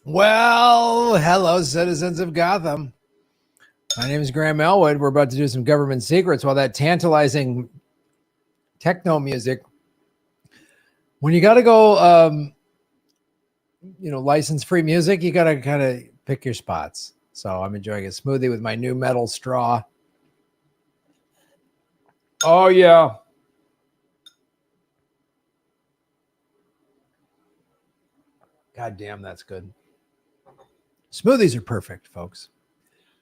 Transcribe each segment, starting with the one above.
Well, hello, citizens of Gotham. My name is Graham Elwood. We're about to do some government secrets while that tantalizing techno music. When you got to go, license-free music, you got to kind of pick your spots. So I'm enjoying a smoothie with my new metal straw. Oh, yeah. God damn, that's good. Smoothies are perfect, folks.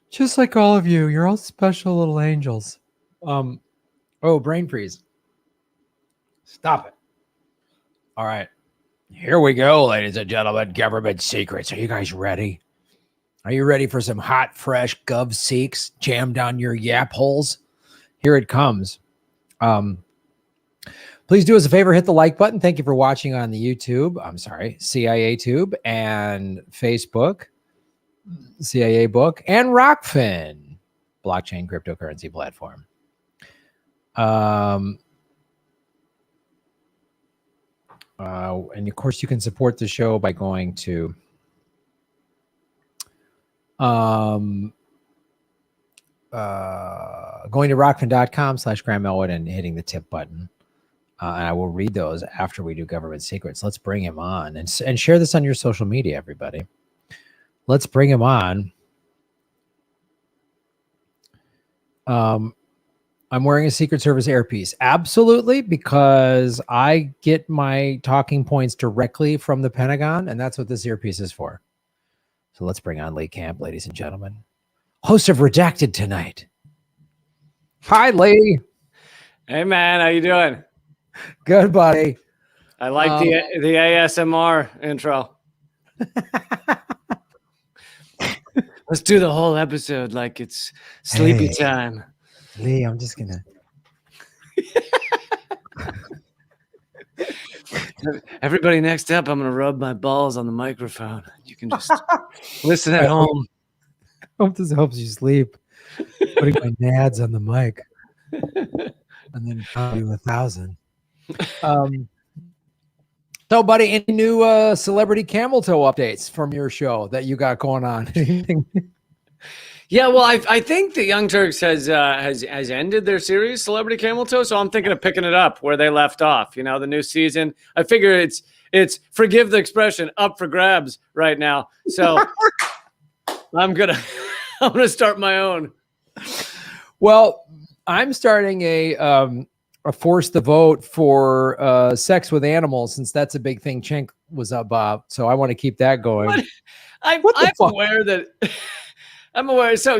Just like all of you, you're all special little angels. Brain freeze. Stop it. All right. Here we go, ladies and gentlemen. Government secrets. Are you guys ready? Are you ready for some hot, fresh gov seeks jammed down your yap holes? Here it comes. Please do us a favor, hit the like button. Thank you for watching on the YouTube. I'm sorry, CIA Tube and Facebook, CIA Book, and Rockfin, blockchain cryptocurrency platform. And of course, you can support the show by going to rockfin.com/Graham Elwood and hitting the tip button. And I will read those after we do government secrets. Let's bring him on and share this on your social media, everybody. Let's bring him on. I'm wearing a Secret Service earpiece. Absolutely, because I get my talking points directly from the Pentagon, and that's what this earpiece is for. So let's bring on Lee Camp, ladies and gentlemen. Host of Redacted tonight. Hi, Lee. Hey, man. How you doing? Good, buddy. I like the ASMR intro. Let's do the whole episode like it's sleepy time. Lee, I'm just going to... Everybody, next up, I'm going to rub my balls on the microphone. You can just listen at home. I hope this helps you sleep. Putting my nads on the mic. And then count you 1,000. So, buddy, any new celebrity camel toe updates from your show that you got going on? Yeah, well, I think the Young Turks has ended their series, Celebrity Camel Toe. So I'm thinking of picking it up where they left off. You know, the new season. I figure it's forgive the expression, up for grabs right now. So I'm gonna start my own. Well, I'm starting a force the vote for sex with animals, since that's a big thing Cenk was about. So I want to keep that going. I'm aware that I'm aware. So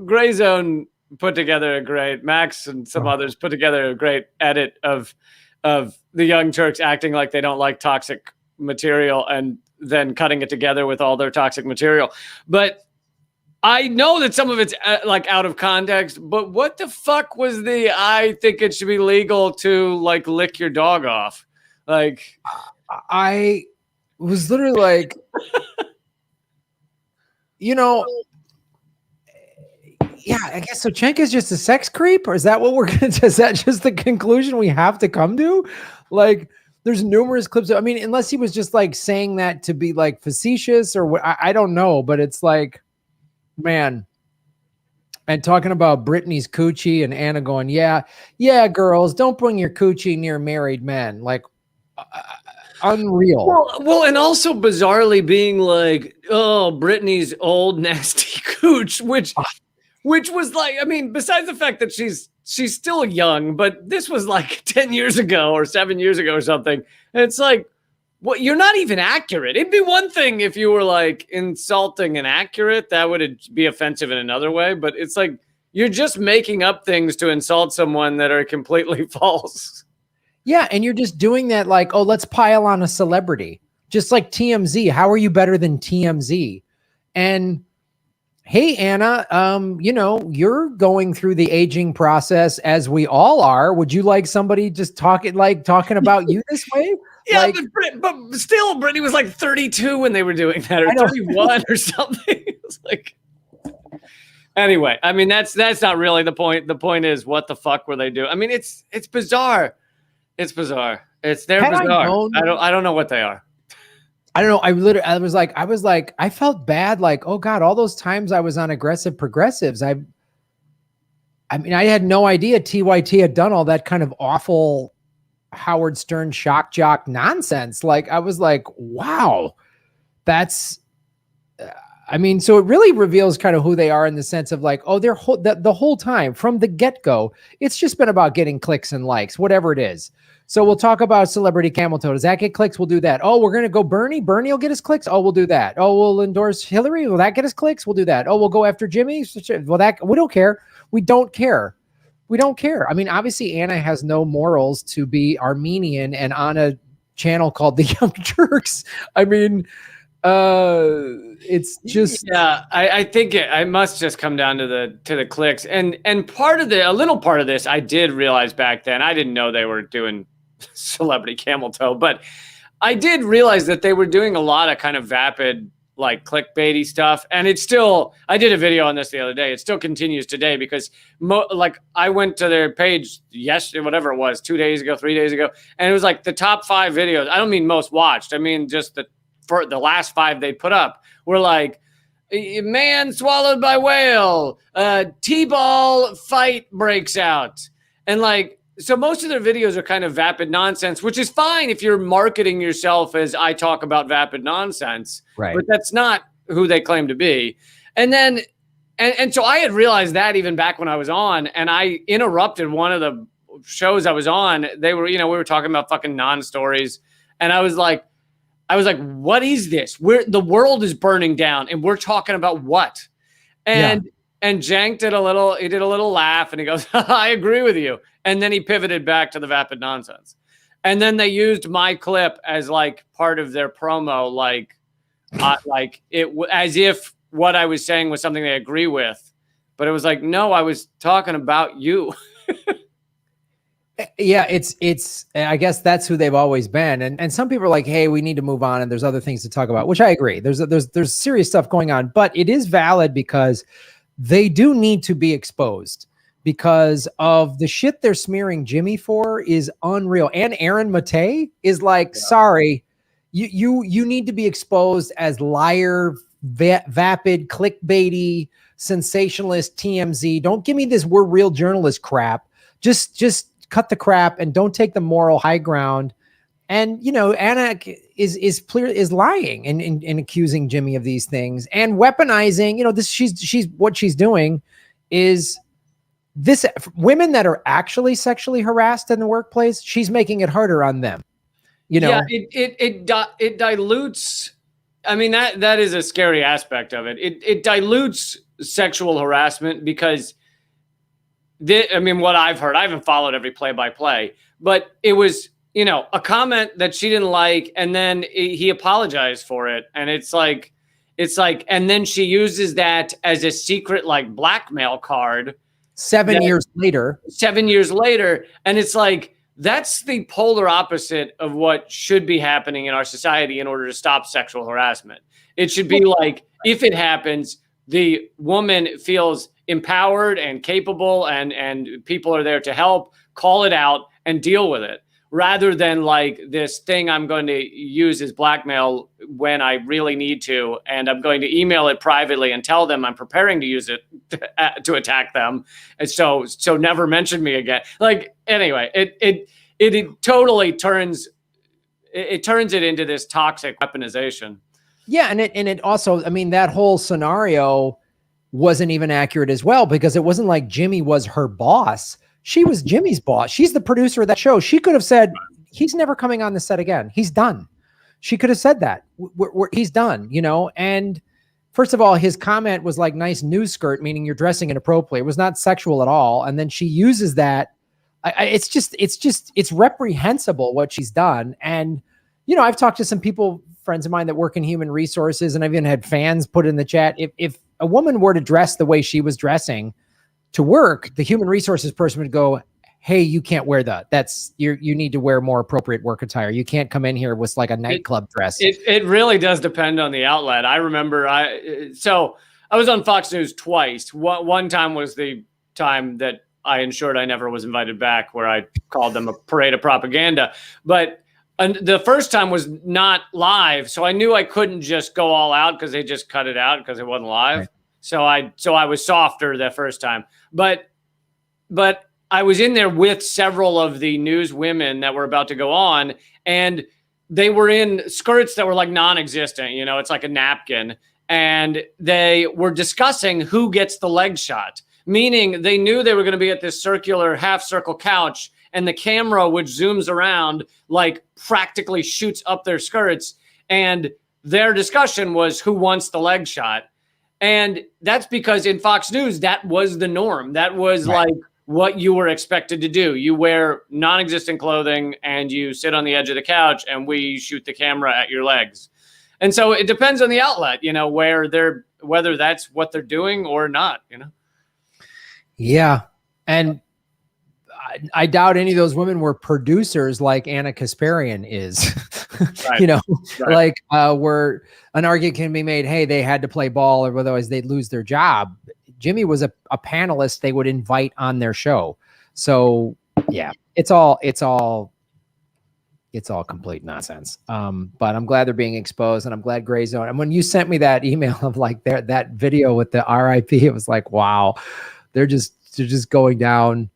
Gray Zone put together a great, Max and some others put together a great edit of the Young Turks acting like they don't like toxic material and then cutting it together with all their toxic material. But I know that some of it's like out of context, but what the fuck was I think it should be legal to like lick your dog off? Like, I was literally like, yeah, I guess so. Cenk is just a sex creep, or is that what is that just the conclusion we have to come to? Like, there's numerous clips. I mean, unless he was just like saying that to be like facetious or what, I don't know, but it's like, man, and talking about Britney's coochie and Anna going, yeah, girls, don't bring your coochie near married men. Like, unreal. Well, and also bizarrely being like, oh, Britney's old nasty cooch, which was like, I mean, besides the fact that she's still young, but this was like 10 years ago or 7 years ago or something. And it's like, well, you're not even accurate. It'd be one thing if you were like insulting and accurate. That would be offensive in another way. But it's like you're just making up things to insult someone that are completely false. Yeah, and you're just doing that like, oh, let's pile on a celebrity. Just like TMZ. How are you better than TMZ? And hey, Anna, you're going through the aging process as we all are. Would you like somebody just talking about you this way? Yeah, like, but still, Britney was like 32 when they were doing that, or 31 or something. It's like, anyway, I mean, that's not really the point. The point is, what the fuck were they doing? I mean, it's bizarre. It's bizarre. They're bizarre. I don't know what they are. I don't know. I was like, I felt bad. Like, oh God, all those times I was on aggressive progressives. I mean, I had no idea TYT had done all that kind of awful Howard Stern shock jock nonsense. Like, I was like, wow, that's, I mean, so it really reveals kind of who they are in the sense of like, oh, they're the whole time from the get-go, it's just been about getting clicks and likes, whatever it is. So we'll talk about celebrity camel toe. Does that get clicks? We'll do that. Oh, we're going to go Bernie. Bernie will get his clicks. Oh, we'll do that. Oh, we'll endorse Hillary. Will that get us clicks? We'll do that. Oh, we'll go after Jimmy. Well, we don't care. We don't care. We don't care. I mean, obviously Anna has no morals to be Armenian and on a channel called the Young Turks. I mean, it's just, yeah, I think I must just come down to the clicks, and a little part of this I did realize back then. I didn't know they were doing celebrity camel toe, but I did realize that they were doing a lot of kind of vapid, like clickbaity stuff. And it's still, I did a video on this the other day. It still continues today because like I went to their page yesterday, whatever it was, 2 days ago, 3 days ago. And it was like the top 5 videos. I don't mean most watched. I mean, just for the last 5 they put up were like, man swallowed by whale, T-ball fight breaks out. And like, so most of their videos are kind of vapid nonsense, which is fine if you're marketing yourself as I talk about vapid nonsense, right? But that's not who they claim to be. And then, and so I had realized that even back when I was on, and I interrupted one of the shows I was on. They were, we were talking about fucking non-stories, and I was like, what is this? The world is burning down, and we're talking about what? And Jank did a little laugh, and he goes, I agree with you. And then he pivoted back to the vapid nonsense. And then they used my clip as like part of their promo, like as if what I was saying was something they agree with. But it was like, no, I was talking about you. Yeah, it's I guess that's who they've always been. And some people are like, hey, we need to move on and there's other things to talk about, which I agree. There's serious stuff going on, but it is valid because they do need to be exposed because of the shit they're smearing Jimmy for is unreal. And Aaron Matei is like, sorry, you need to be exposed as liar, vapid, clickbaity, sensationalist, TMZ. Don't give me this we're real journalist crap. Just cut the crap and don't take the moral high ground. And Anna is lying and accusing Jimmy of these things and weaponizing. This she's what she's doing is this women that are actually sexually harassed in the workplace. She's making it harder on them. Yeah, it dilutes. I mean that is a scary aspect of it. It dilutes sexual harassment because. What I've heard, I haven't followed every play-by-play, but it was, a comment that she didn't like, and then he apologized for it. And it's like, and then she uses that as a secret, like blackmail card. 7 years later. And it's like, that's the polar opposite of what should be happening in our society in order to stop sexual harassment. It should be like, if it happens, the woman feels empowered and capable and people are there to help, call it out and deal with it, rather than like this thing I'm going to use as blackmail when I really need to, and I'm going to email it privately and tell them I'm preparing to use it to attack them, and so never mention me again. Like, anyway, it totally turns it into this toxic weaponization. Yeah, and it also, that whole scenario wasn't even accurate as well, because it wasn't like Jimmy was her boss. She was Jimmy's boss. She's the producer of that show. She could have said, he's never coming on the set again. He's done. She could have said that. He's done, And first of all, his comment was like, nice news skirt, meaning you're dressing inappropriately. It was not sexual at all. And then she uses that. It's reprehensible what she's done. And, I've talked to some people, friends of mine that work in human resources, and I've even had fans put in the chat, if a woman were to dress the way she was dressing to work, the human resources person would go, hey, you can't wear that. You need to wear more appropriate work attire. You can't come in here with like a nightclub dress. It really does depend on the outlet. I remember I was on Fox News twice. One time was the time that I ensured I never was invited back, where I called them a parade of propaganda. But And the first time was not live, so I knew I couldn't just go all out because they just cut it out because it wasn't live. Right. So I was softer that first time, but I was in there with several of the news women that were about to go on, and they were in skirts that were like non-existent. You know, it's like a napkin, and they were discussing who gets the leg shot, meaning they knew they were going to be at this circular half circle couch, and the camera, which zooms around, like practically shoots up their skirts. And their discussion was who wants the leg shot. And that's because in Fox News, that was the norm. That was right. like what you were expected to do. You wear non-existent clothing and you sit on the edge of the couch and we shoot the camera at your legs. And so it depends on the outlet, you know, whether that's what they're doing or not, you know? Yeah. And I doubt any of those women were producers like Anna Kasparian is, Right. you know, Right. like where an argument can be made, hey, they had to play ball or otherwise they'd lose their job. Jimmy was a panelist they would invite on their show. So yeah, it's all complete nonsense. But I'm glad they're being exposed, and I'm glad Gray Zone. And when you sent me that email of like that video with the RIP, it was like, wow, they're just going down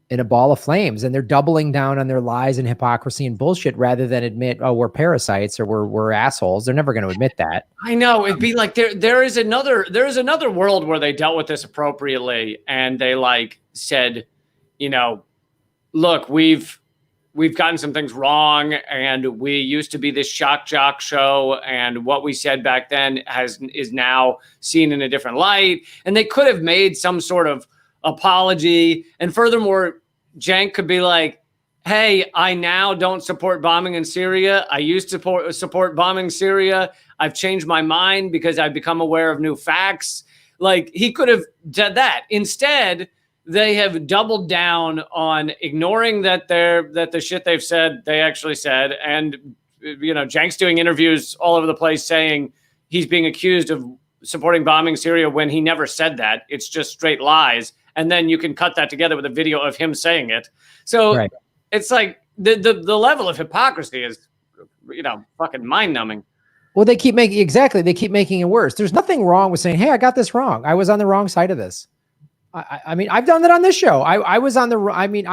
in a ball of flames, and they're doubling down on their lies and hypocrisy and bullshit rather than admit, oh, we're parasites or we're assholes. They're never going to admit that. I know. It'd be like there is another world where they dealt with this appropriately, and they like said, you know, look, we've gotten some things wrong, and we used to be this shock jock show, and what we said back then is now seen in a different light. And they could have made some sort of apology. And furthermore, Cenk could be like, hey, I now don't support bombing in Syria. I used to support bombing Syria. I've changed my mind because I've become aware of new facts. Like, he could have done that. Instead, they have doubled down on ignoring that the shit they've said, they actually said. And, you know, Cenk's doing interviews all over the place saying he's being accused of supporting bombing Syria when he never said that. It's just straight lies. And then you can cut that together with a video of him saying it. So right. It's like the level of hypocrisy is, you know, fucking mind numbing. Well, they keep making it worse. There's nothing wrong with saying, hey, I got this wrong. I was on the wrong side of this. I mean, I've done that on this show. I was on the, I mean,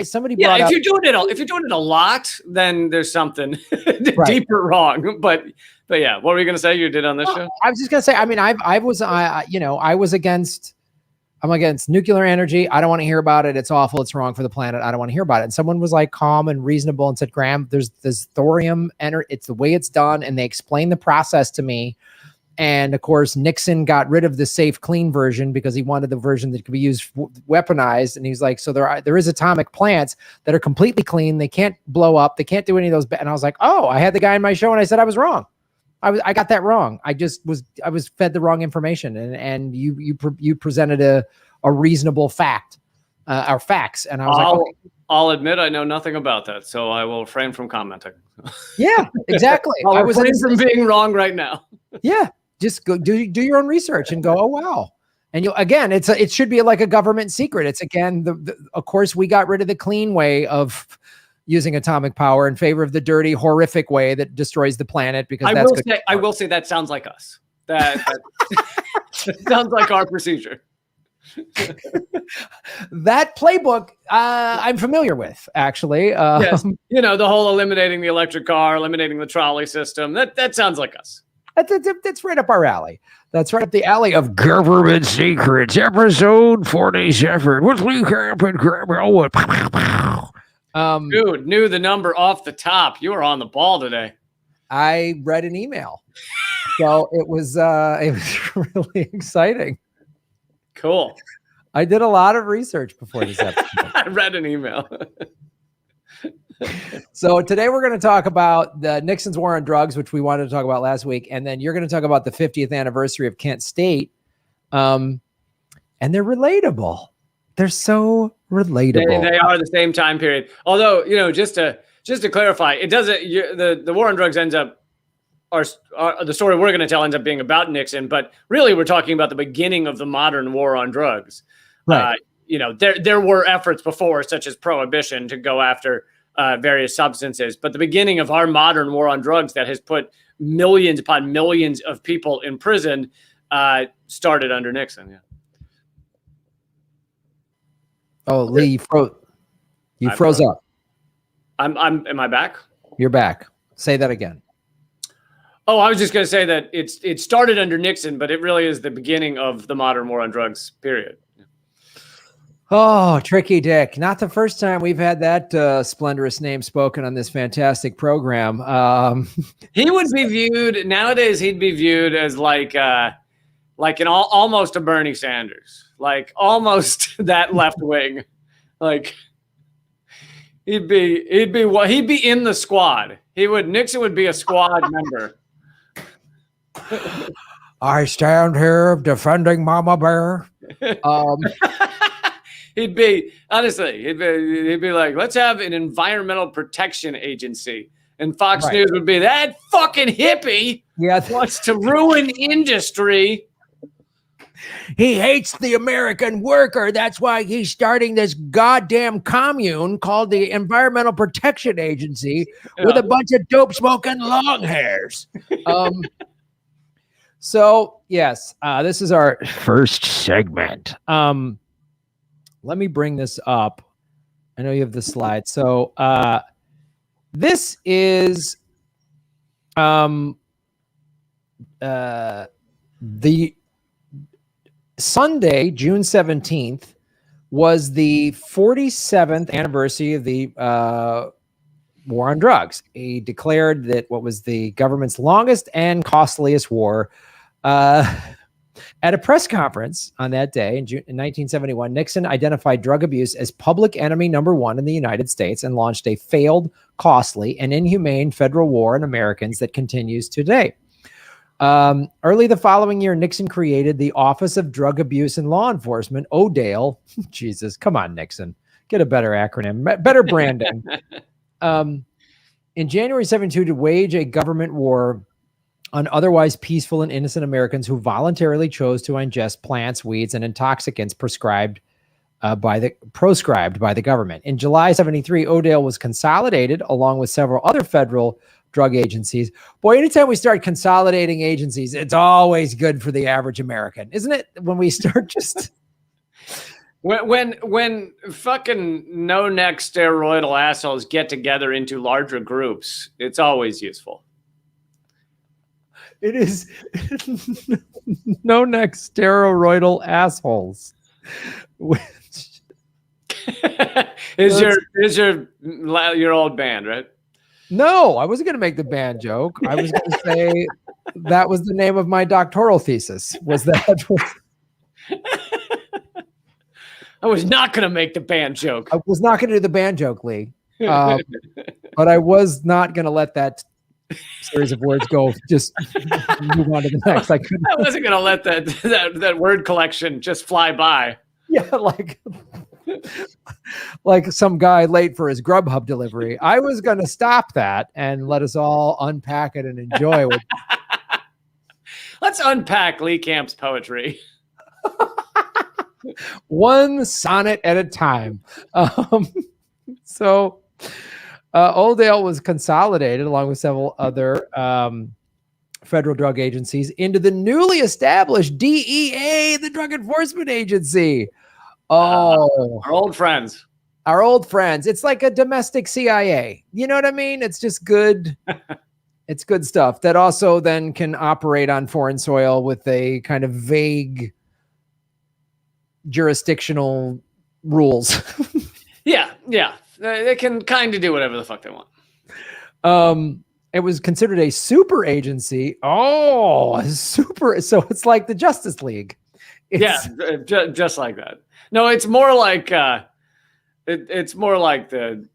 somebody brought if up, you're doing it a lot, then there's something deeper wrong. But yeah, what were you going to say you did on this show? I was just going to say, I mean, I'm against nuclear energy. I don't want to hear about it. It's awful. It's wrong for the planet. I don't want to hear about it. And someone was like calm and reasonable and said, Graham, there's thorium, it's the way it's done. And they explained the process to me. And of course, Nixon got rid of the safe, clean version because he wanted the version that could be used weaponized. And he's like, so there is atomic plants that are completely clean. They can't blow up. They can't do any of those. And I was like, oh, I had the guy on my show and I said I was wrong. I got that wrong. I was fed the wrong information, and you presented a reasonable fact, or facts, and I was I'll admit I know nothing about that, so I will refrain from commenting. Yeah, exactly. I was refrain from being wrong right now. Yeah, just go do your own research and go, oh wow. And again, it should be like a government secret. It's again of course we got rid of the clean way of using atomic power in favor of the dirty, horrific way that destroys the planet. Because I will say that sounds like us. That sounds like our procedure. That playbook I'm familiar with, actually. Yes. You know, the whole eliminating the electric car, eliminating the trolley system. That sounds like us. That's right up our alley. That's right up the alley of Government Secrets, episode 47. What's we happen, Elwood? Dude, knew the number off the top. You were on the ball today. I read an email, so it was really exciting. Cool. I did a lot of research before this episode. I read an email. So today we're going to talk about the Nixon's war on drugs, which we wanted to talk about last week, and then you're going to talk about the 50th anniversary of Kent State, and they're relatable. They're so relatable. They are the same time period. Although, you know, just to clarify, it doesn't. The war on drugs ends up, the story we're going to tell ends up being about Nixon, but really we're talking about the beginning of the modern war on drugs. Right. You know, there were efforts before, such as prohibition, to go after various substances. But the beginning of our modern war on drugs that has put millions upon millions of people in prison started under Nixon. Yeah. Oh, Lee, you froze up. Am I back? You're back. Say that again. Oh, I was just going to say that it started under Nixon, but it really is the beginning of the modern war on drugs, period. Oh, Tricky Dick. Not the first time we've had that splendorous name spoken on this fantastic program. He would be viewed, nowadays, he'd be viewed as like almost a Bernie Sanders, like almost that left wing. Like he'd be in the squad. Nixon would be a squad member. I stand here defending Mama Bear. He'd be like, let's have an environmental protection agency. And Fox News would be, that fucking hippie wants to ruin industry. He hates the American worker. That's why he's starting this goddamn commune called the Environmental Protection Agency with a bunch of dope smoking long hairs. So yes, this is our first segment. Let me bring this up. I know you have the slide. So this is the Sunday, June 17th, was the 47th anniversary of the war on drugs. He declared that what was the government's longest and costliest war. At a press conference on that day in 1971, Nixon identified drug abuse as public enemy number one in the United States and launched a failed, costly, and inhumane federal war on Americans that continues today. Early the following year, Nixon created the Office of Drug Abuse and Law Enforcement, ODALE. Jesus, come on, Nixon. Get a better acronym, better branding. In January 1972, to wage a government war on otherwise peaceful and innocent Americans who voluntarily chose to ingest plants, weeds, and intoxicants proscribed by the government. In July 1973, ODALE was consolidated along with several other federal drug agencies. Boy, anytime we start consolidating agencies, it's always good for the average American, isn't it? When we start just when fucking no-neck steroidal assholes get together into larger groups, it's always useful. It is no-neck steroidal assholes. is your old band, right? No, I wasn't going to make the band joke. I was going to say that was the name of my doctoral thesis. Was that? I was not going to make the band joke. I was not going to do the band joke, Lee. But I was not going to let that series of words go. Just move on to the next. I wasn't going to let that word collection just fly by. Yeah, like some guy late for his Grubhub delivery. I was going to stop that and let us all unpack it and enjoy it. Let's unpack Lee Camp's poetry. One sonnet at a time. So ODALE was consolidated along with several other federal drug agencies into the newly established DEA, the Drug Enforcement Agency. Oh, our old friends. It's like a domestic CIA. You know what I mean? It's just good. It's good stuff that also then can operate on foreign soil with a kind of vague jurisdictional rules. Yeah. They can kind of do whatever the fuck they want. It was considered a super agency. Oh, super. So it's like the Justice League. Just like that. No, it's more like it's more like the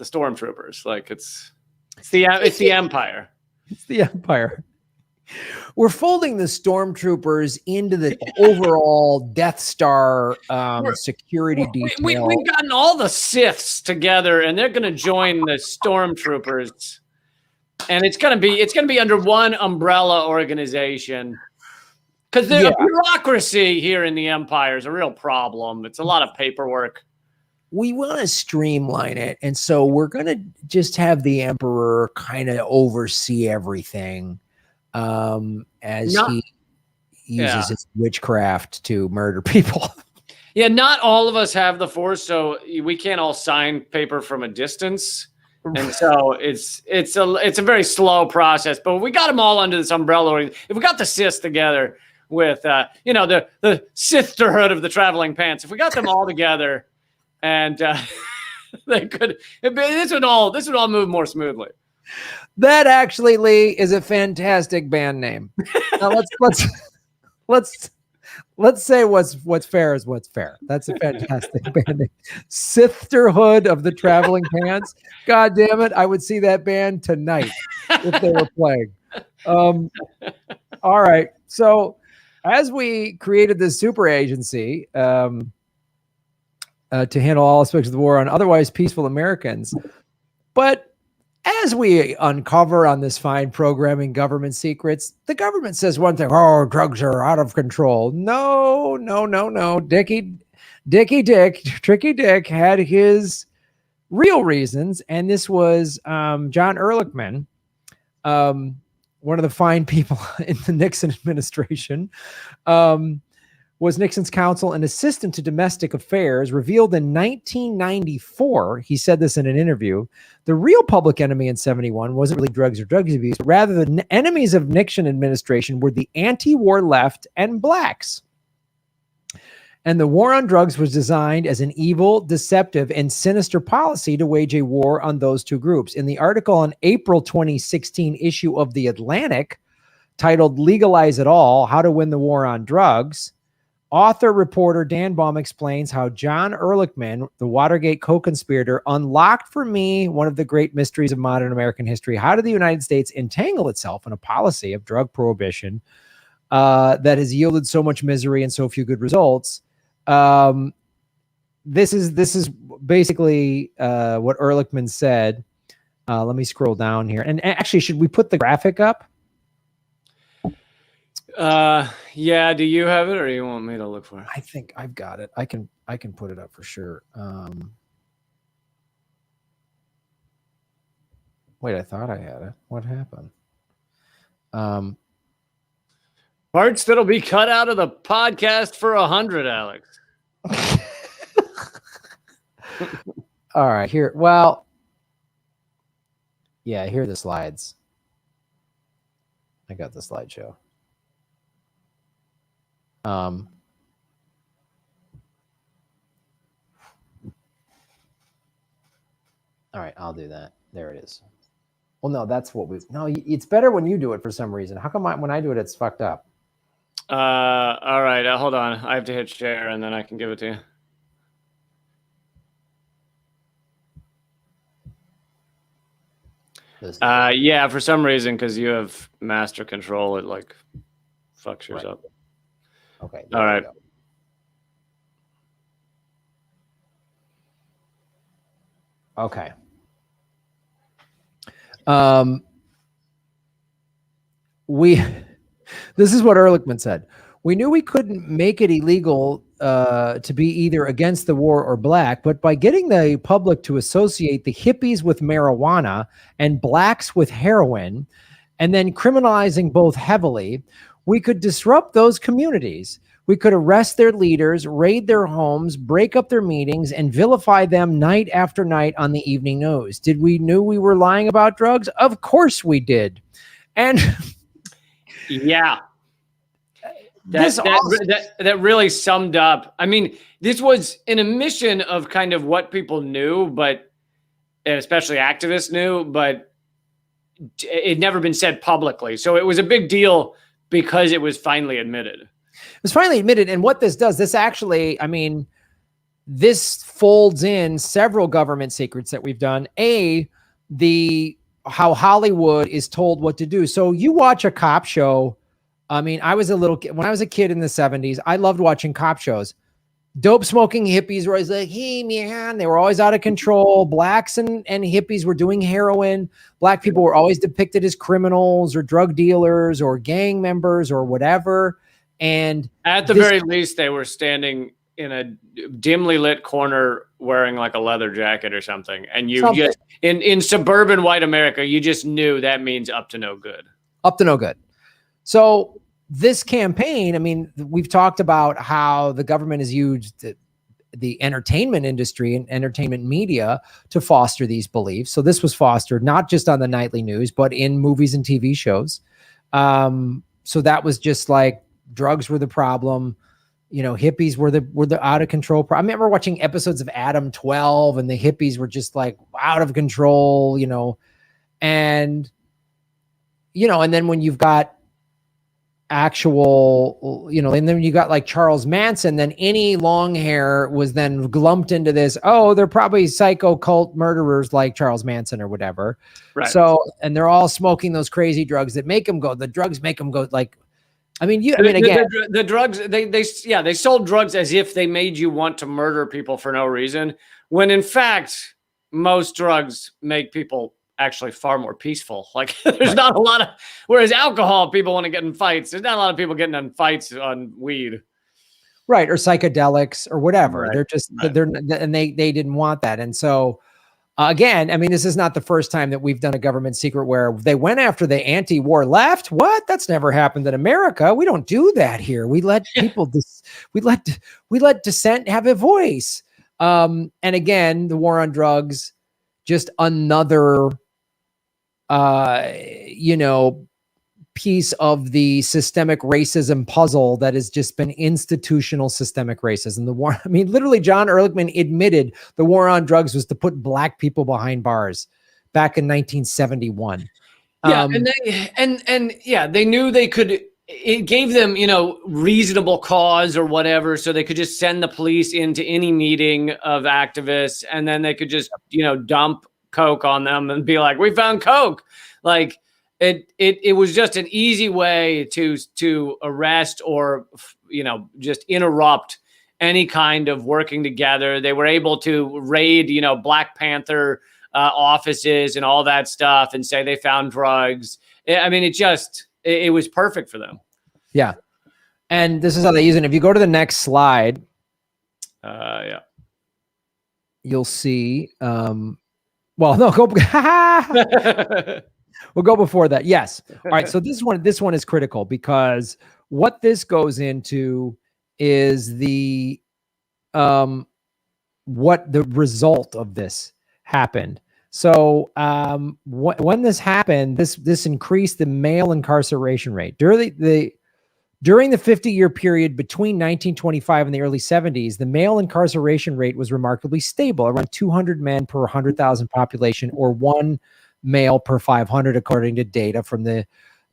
stormtroopers. Like it's the Empire. It's the Empire. We're folding the stormtroopers into the overall Death Star security detail. We've gotten all the Siths together, and they're going to join the stormtroopers, and it's going to be under one umbrella organization. Because the bureaucracy here in the Empire is a real problem. It's a lot of paperwork. we want to streamline it. And so we're going to just have the emperor kind of oversee everything as he uses his witchcraft to murder people. Yeah, not all of us have the force, so we can't all sign paper from a distance. And so it's a very slow process, but we got them all under this umbrella. If we got the Sith together with the sisterhood of the traveling pants, if we got them all together, and they could, this would all move more smoothly. That actually, Lee, is a fantastic band name. Now let's say what's fair is what's fair. That's a fantastic band name. Sisterhood of the Traveling Pants. God damn it. I would see that band tonight if they were playing. All right. So as we created this super agency to handle all aspects of the war on otherwise peaceful Americans, but as we uncover on this fine programming government secrets, the government says one thing: oh, drugs are out of control. No. Tricky Dick had his real reasons, and this was John Ehrlichman, one of the fine people in the Nixon administration, was Nixon's counsel and assistant to domestic affairs, revealed in 1994, he said this in an interview, the real public enemy in 71 wasn't really drugs or drug abuse, but rather the enemies of Nixon administration were the anti-war left and blacks. And the war on drugs was designed as an evil, deceptive, and sinister policy to wage a war on those two groups. In the article on April 2016 issue of The Atlantic, titled Legalize It All, How to Win the War on Drugs, author-reporter Dan Baum explains how John Ehrlichman, the Watergate co-conspirator, unlocked for me one of the great mysteries of modern American history. How did the United States entangle itself in a policy of drug prohibition that has yielded so much misery and so few good results? This is basically what Ehrlichman said. Let me scroll down here. And actually, should we put the graphic up? Yeah. Do you have it, or you want me to look for it? I think I've got it. I can put it up for sure. Wait, I thought I had it. What happened? Parts that'll be cut out of the podcast for 100, Alex. All right, here. Well, yeah, here are the slides. I got the slideshow. All right, I'll do that. There it is. Well, no, that's what no, it's better when you do it for some reason. How come when I do it, it's fucked up? All right, hold on. I have to hit share and then I can give it to you. Yeah, for some reason, because you have master control, it like fucks yours up. Okay. All right. Okay. This is what Ehrlichman said. We knew we couldn't make it illegal to be either against the war or black, but by getting the public to associate the hippies with marijuana and blacks with heroin, and then criminalizing both heavily, we could disrupt those communities. We could arrest their leaders, raid their homes, break up their meetings, and vilify them night after night on the evening news. Did we know we were lying about drugs? Of course we did. And yeah, that really summed up. I mean, this was an admission of kind of what people knew, but especially activists knew, but it had never been said publicly. So it was a big deal because it was finally admitted. It was finally admitted. And what this does, this actually, I mean, this folds in several government secrets that we've done. How Hollywood is told what to do. So you watch a cop show. I mean, when I was a kid in the 70s, I loved watching cop shows. Dope smoking hippies were always like, hey man, they were always out of control. Blacks and hippies were doing heroin. Black people were always depicted as criminals or drug dealers or gang members or whatever. And at the very least, they were standing in a dimly lit corner wearing like a leather jacket or something. And you just in suburban white America, you just knew that means up to no good. Up to no good. So this campaign, I mean, we've talked about how the government has used the entertainment industry and entertainment media to foster these beliefs. So this was fostered not just on the nightly news, but in movies and TV shows. So that was just like drugs were the problem. You know, hippies were the out of control. I remember watching episodes of Adam 12 and the hippies were just like out of control, you know, and then when you've got actual, you know, and then you got like Charles Manson, then any long hair was then lumped into this. Oh, they're probably psycho cult murderers like Charles Manson or whatever. Right. So, and they're all smoking those crazy drugs that make them go. The drugs make them go like. I mean, again, the drugs. They sold drugs as if they made you want to murder people for no reason. When in fact, most drugs make people actually far more peaceful. Like there's not a lot of, whereas alcohol, people want to get in fights. There's not a lot of people getting in fights on weed. Right. Or psychedelics or whatever. Right. They're just, and they didn't want that. And so again, I mean, this is not the first time that we've done a government secret where they went after the anti-war left. What? That's never happened in America. We don't do that here. We let people, we let dissent have a voice. And again, the war on drugs, just another, piece of the systemic racism puzzle that has just been institutional systemic racism. The war, I mean, literally John Ehrlichman admitted the war on drugs was to put black people behind bars back in 1971. Yeah. They knew they could, it gave them, reasonable cause or whatever. So they could just send the police into any meeting of activists and then they could just, dump coke on them and be like, we found coke. Like, it was just an easy way to arrest or, just interrupt any kind of working together. They were able to raid, Black Panther offices and all that stuff and say they found drugs. I mean, it was perfect for them. Yeah. And this is how they use it. If you go to the next slide, you'll see, go. We'll go before that. Yes. All right. So this one is critical because what this goes into is the what the result of this happened. So when this happened, this increased the male incarceration rate during the 50-year period between 1925 and the early 70s. The male incarceration rate was remarkably stable, around 200 men per 100,000 population, or one male per 500, according to data from the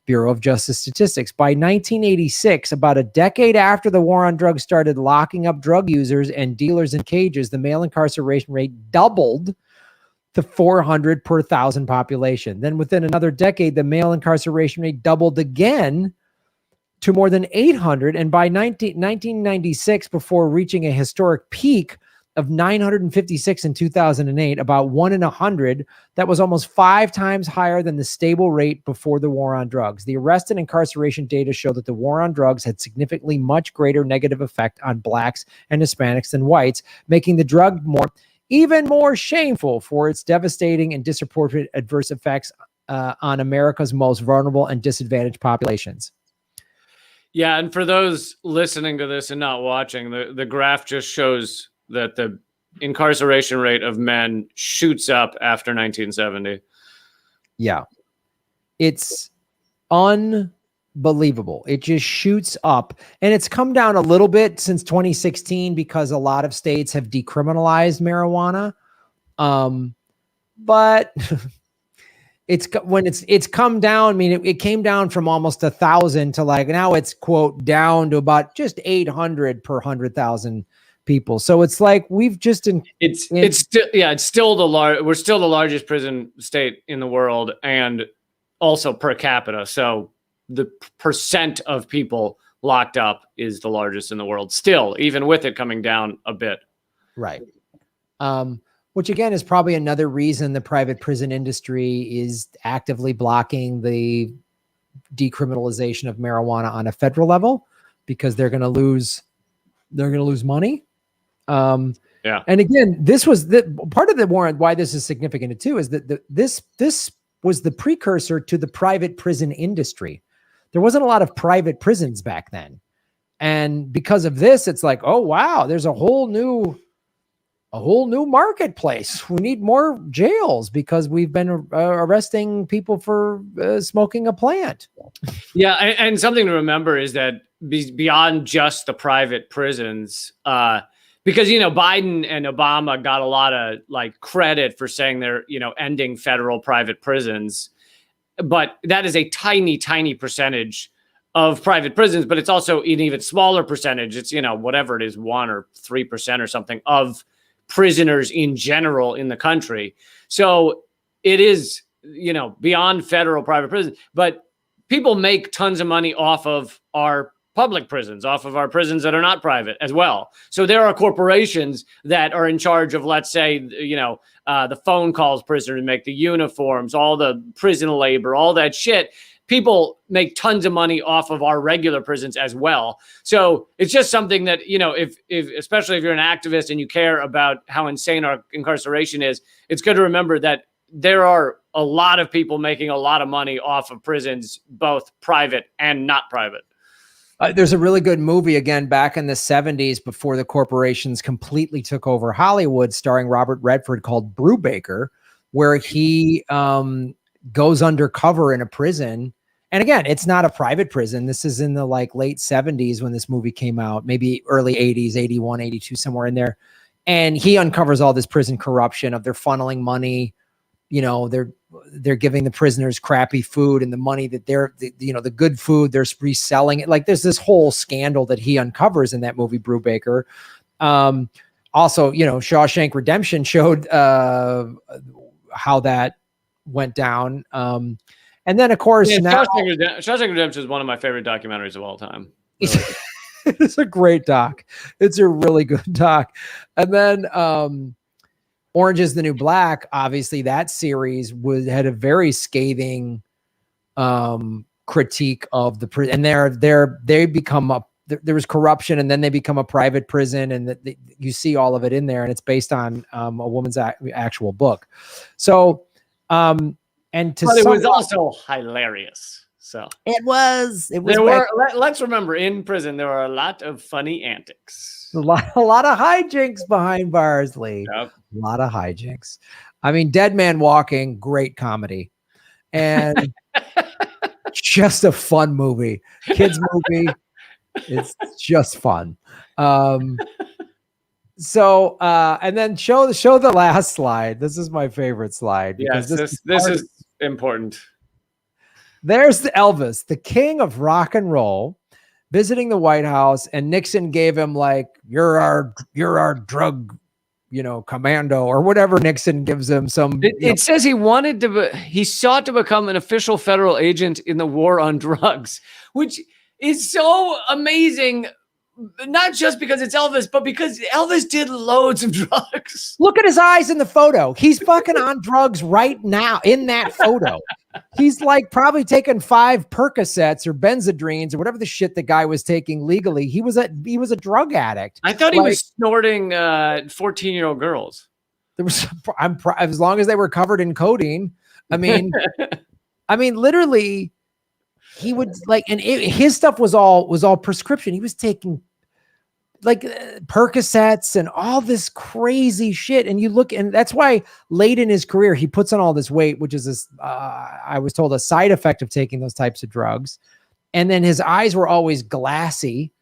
Bureau of Justice Statistics. By 1986, about a decade after the war on drugs started locking up drug users and dealers in cages, the male incarceration rate doubled to 400 per 1,000 population. Then within another decade, the male incarceration rate doubled again to more than 800. And by 1996, before reaching a historic peak of 956 in 2008, about 1 in 100, that was almost 5 times higher than the stable rate before the war on drugs. The arrest and incarceration data show that the war on drugs had significantly much greater negative effect on blacks and Hispanics than whites, making the drug even more shameful for its devastating and disproportionate adverse effects on America's most vulnerable and disadvantaged populations. Yeah, and for those listening to this and not watching, the graph just shows that the incarceration rate of men shoots up after 1970. Yeah. It's unbelievable. It just shoots up. And it's come down a little bit since 2016 because a lot of states have decriminalized marijuana. But it's come down. I mean, it came down from almost 1,000 to like, now it's quote down to about just 800 per 100,000 people. So it's like we're still we're still the largest prison state in the world, and also per capita. So the percent of people locked up is the largest in the world still, even with it coming down a bit. Right. Which again is probably another reason the private prison industry is actively blocking the decriminalization of marijuana on a federal level, because they're going to lose money. Yeah. And again, this was the part of the warrant. Why this is significant too is that this was the precursor to the private prison industry. There wasn't a lot of private prisons back then, and because of this, it's like, oh wow, there's a whole new marketplace. We need more jails because we've been arresting people for smoking a plant. Yeah, and something to remember is that beyond just the private prisons, because Biden and Obama got a lot of like credit for saying they're ending federal private prisons, but that is a tiny percentage of private prisons. But it's also an even smaller percentage. It's whatever it is, 1 or 3% or something of prisoners in general in the country. So it is beyond federal private prisons, but people make tons of money off of our public prisons, off of our prisons that are not private as well. So there are corporations that are in charge of, let's say, the phone calls prisoners make, the uniforms, all the prison labor, all that shit. People make tons of money off of our regular prisons as well. So it's just something that, if especially if you're an activist and you care about how insane our incarceration is, it's good to remember that there are a lot of people making a lot of money off of prisons, both private and not private. There's a really good movie, again, back in the 70s before the corporations completely took over Hollywood, starring Robert Redford, called Brubaker, where he goes undercover in a prison. And again, it's not a private prison. This is in the late 70s when this movie came out, maybe early 80s, 81, 82, somewhere in there. And he uncovers all this prison corruption of their funneling money. They're giving the prisoners crappy food, and the money that the good food, they're reselling it. Like, there's this whole scandal that he uncovers in that movie, Brubaker. Also, Shawshank Redemption showed how that went down. And then, of course, now Shawshank Redemption is one of my favorite documentaries of all time. Really. It's a great doc. It's a really good doc. And then Orange is the New Black, obviously that series had a very scathing critique of the prison, and they become there was corruption, and then they become a private prison, and you see all of it in there, and it's based on a woman's actual book. So, but it was also hilarious. So it was. Let's remember, in prison there were a lot of funny antics. A lot of hijinks behind bars, Lee. Yep. A lot of hijinks. I mean, Dead Man Walking, great comedy, and just a fun movie, kids movie. It's just fun. So, and then show the last slide. This is my favorite slide. Yes, this is important. There's the Elvis, the king of rock and roll, visiting the White House, and Nixon gave him you're our drug, commando, or whatever Nixon gives him. It says he sought to become an official federal agent in the war on drugs, which is so amazing. Not just because it's Elvis, but because Elvis did loads of drugs. Look at his eyes in the photo. He's fucking on drugs right now in that photo. He's probably taking 5 Percocets or Benzodrines or whatever the shit the guy was taking legally. He was a drug addict. I thought he was snorting 14-year-old girls. There was as long as they were covered in codeine. I mean, literally, he would his stuff was all prescription. He was taking Percocets and all this crazy shit. And you look, and that's why late in his career, he puts on all this weight, which is I was told, a side effect of taking those types of drugs. And then his eyes were always glassy,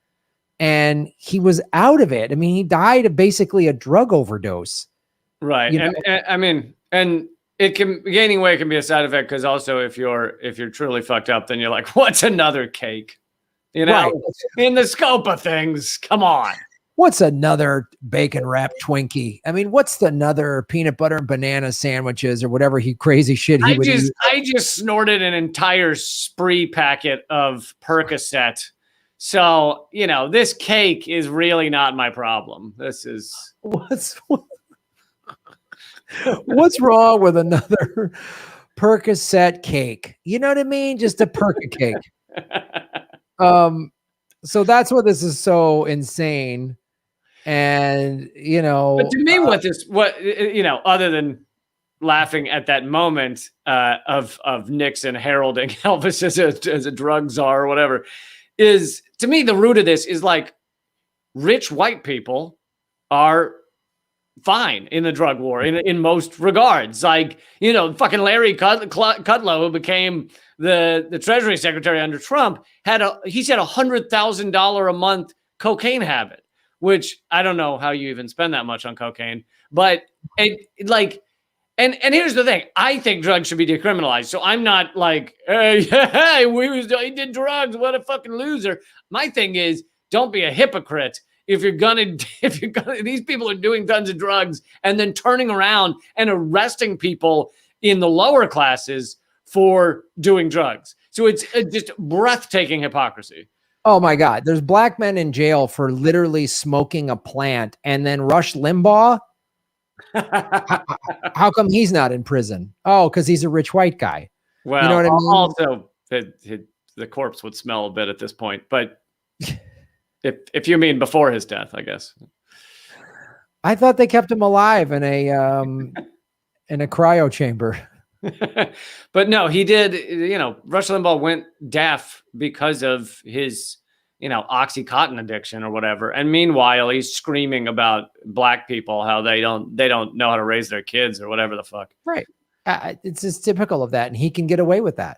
and he was out of it. I mean, he died of basically a drug overdose. Right. And it can, gaining weight can be a side effect, because also if you're truly fucked up, then you're like, what's another cake? Right. In the scope of things, come on. What's another bacon wrapped Twinkie? I mean, what's another peanut butter and banana sandwiches or whatever crazy shit he would eat? I just snorted an entire Spree packet of Percocet. So, this cake is really not my problem. This is what's wrong with another Percocet cake? You know what I mean? Just a Perca cake. So that's what this is so insane. And, But to me, other than laughing at that moment of Nixon heralding Elvis as a drug czar or whatever, is, to me, the root of this is like rich white people are fine in the drug war in most regards. Like, fucking Larry Kudlow, who became the Treasury Secretary under Trump, he said $100,000 a month cocaine habit, which I don't know how you even spend that much on cocaine. But and here's the thing: I think drugs should be decriminalized. So I'm not like, hey, he did drugs. What a fucking loser. My thing is, don't be a hypocrite. If you're gonna, these people are doing tons of drugs and then turning around and arresting people in the lower classes for doing drugs. So it's just breathtaking hypocrisy. Oh my God. There's black men in jail for literally smoking a plant. And then Rush Limbaugh, how come he's not in prison? Oh, because he's a rich white guy. Well, you know what I mean? Also, the corpse would smell a bit at this point, but if you mean before his death, I guess. I thought they kept him alive in a cryo chamber. But no, he did. Rush Limbaugh went deaf because of his, OxyContin addiction or whatever. And meanwhile, he's screaming about black people, how they don't know how to raise their kids or whatever the fuck. Right. It's just typical of that, and he can get away with that.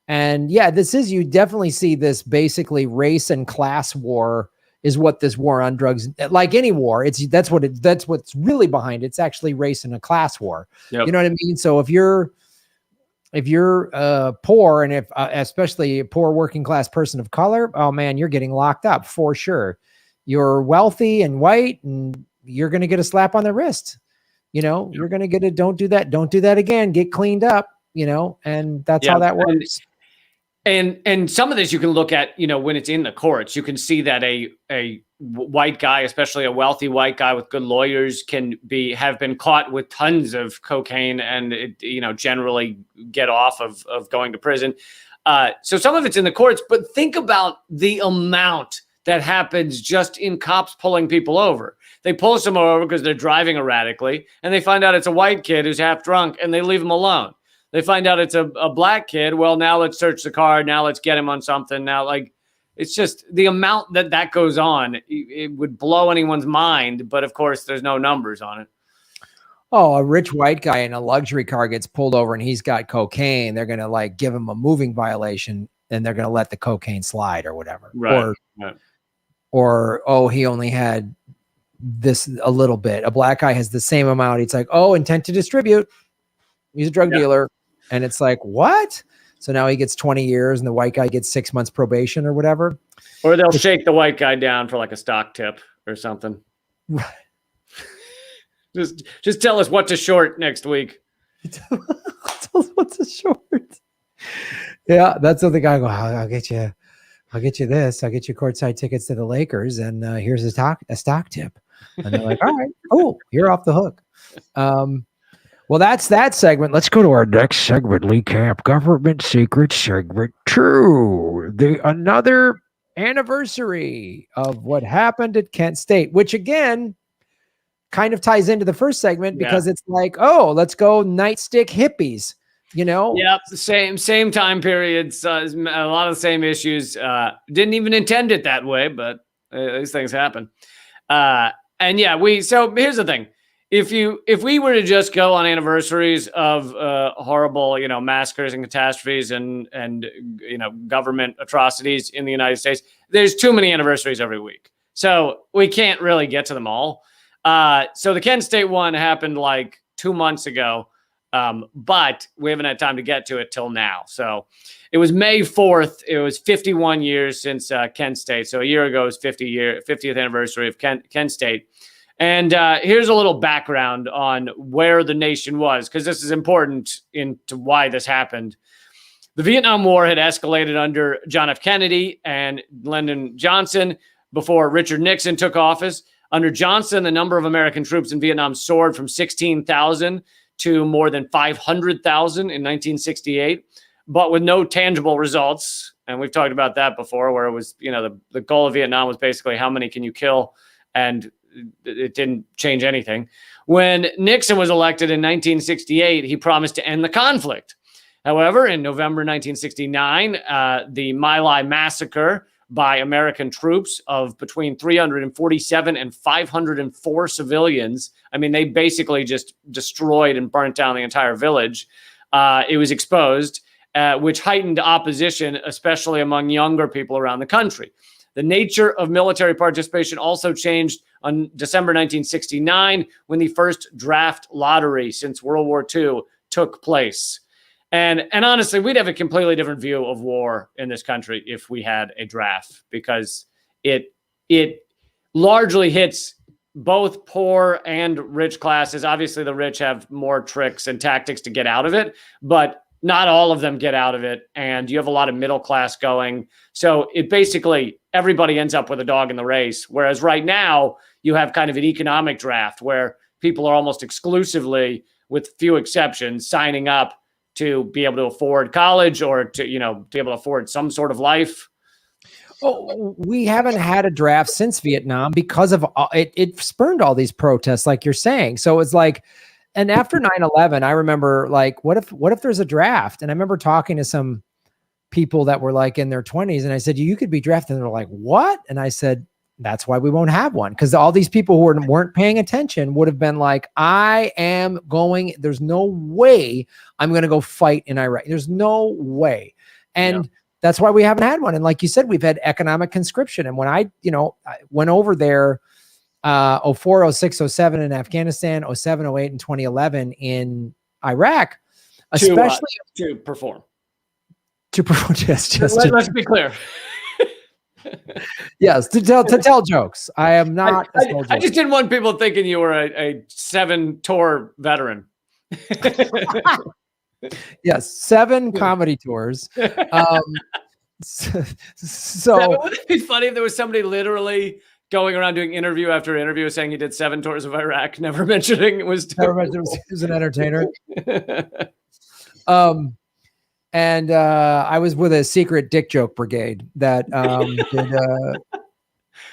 And yeah, you definitely see this basically race and class war is what this war on drugs, like any war, that's what's really behind it. It's actually race and a class war. Yep. You know what I mean? So if you're poor, and if especially a poor working class person of color, oh man, you're getting locked up for sure. You're wealthy and white, and you're going to get a slap on the wrist. Yep. You're going to get a don't do that again, get cleaned up, and that's how that works. And some of this you can look at, when it's in the courts, you can see that a white guy, especially a wealthy white guy with good lawyers, have been caught with tons of cocaine and, generally get off of going to prison. So some of it's in the courts, but think about the amount that happens just in cops pulling people over. They pull someone over because they're driving erratically, and they find out it's a white kid who's half drunk, and they leave him alone. They find out it's a black kid. Well, now let's search the car. Now let's get him on something. Now, it's just the amount that goes on. It would blow anyone's mind. But of course, there's no numbers on it. Oh, a rich white guy in a luxury car gets pulled over and he's got cocaine. They're going to give him a moving violation, and they're going to let the cocaine slide or whatever. Right. Or, oh, he only had this a little bit. A black guy has the same amount. It's like, oh, intent to distribute. He's a drug dealer. And it's like, what? So now he gets 20 years and the white guy gets 6 months probation or whatever. Or they'll shake the white guy down for a stock tip or something. Just tell us what to short next week. Tell us what to short. Yeah, that's what the guy goes, I'll get you this. I'll get you courtside tickets to the Lakers, and here's a stock tip. And they're like, all right, cool, you're off the hook. Well, that's that segment. Let's go to our next segment, Lee Camp, Government Secret Segment 2. Another anniversary of what happened at Kent State, which again kind of ties into the first segment because it's like, oh, let's go nightstick hippies, Yep, same time periods, a lot of the same issues. Didn't even intend it that way, but these things happen. So here's the thing. If we were to just go on anniversaries of horrible, massacres and catastrophes and government atrocities in the United States, there's too many anniversaries every week. So we can't really get to them all. So the Kent State one happened 2 months ago, but we haven't had time to get to it till now. So it was May 4th. It was 51 years since Kent State. So a year ago was 50th anniversary of Kent State. And here's a little background on where the nation was, because this is important into why this happened. The Vietnam War had escalated under John F. Kennedy and Lyndon Johnson before Richard Nixon took office. Under Johnson, the number of American troops in Vietnam soared from 16,000 to more than 500,000 in 1968, but with no tangible results. And we've talked about that before, where it was, the goal of Vietnam was basically how many can you kill and it didn't change anything. When Nixon was elected in 1968, he promised to end the conflict. However, in November 1969, the My Lai massacre by American troops of between 347 and 504 civilians. I mean, they basically just destroyed and burnt down the entire village. It was exposed, which heightened opposition, especially among younger people around the country. The nature of military participation also changed on December 1969 when the first draft lottery since World War II took place. And honestly, we'd have a completely different view of war in this country if we had a draft, because it largely hits both poor and rich classes. Obviously, the rich have more tricks and tactics to get out of it, but not all of them get out of it. And you have a lot of middle class going. So it basically, everybody ends up with a dog in the race. Whereas right now, you have kind of an economic draft where people are almost exclusively, with few exceptions, signing up to be able to afford college or to, be able to afford some sort of life. Oh, we haven't had a draft since Vietnam because of it spurned all these protests, like you're saying. So it's like, and after 9/11, I remember like, what if there's a draft? And I remember talking to some people that were like in their 20s, and I said, you could be drafted. And they're like, what? And I said, that's why we won't have one. Because all these people who weren't paying attention would have been like, there's no way I'm going to go fight in Iraq. There's no way. And that's why we haven't had one. And like you said, we've had economic conscription. And when I went over there, 04, 06, 07 in Afghanistan, 07, 08, and 2011 in Iraq, especially to perform. Let's be clear. Yes, to tell jokes. I am not. I just didn't want people thinking you were a 7-tour veteran. Yes, 7 comedy tours. So wouldn't it be funny if there was somebody literally going around doing interview after interview saying he did 7 tours of Iraq, never mentioning it was an entertainer. And I was with a secret dick joke brigade that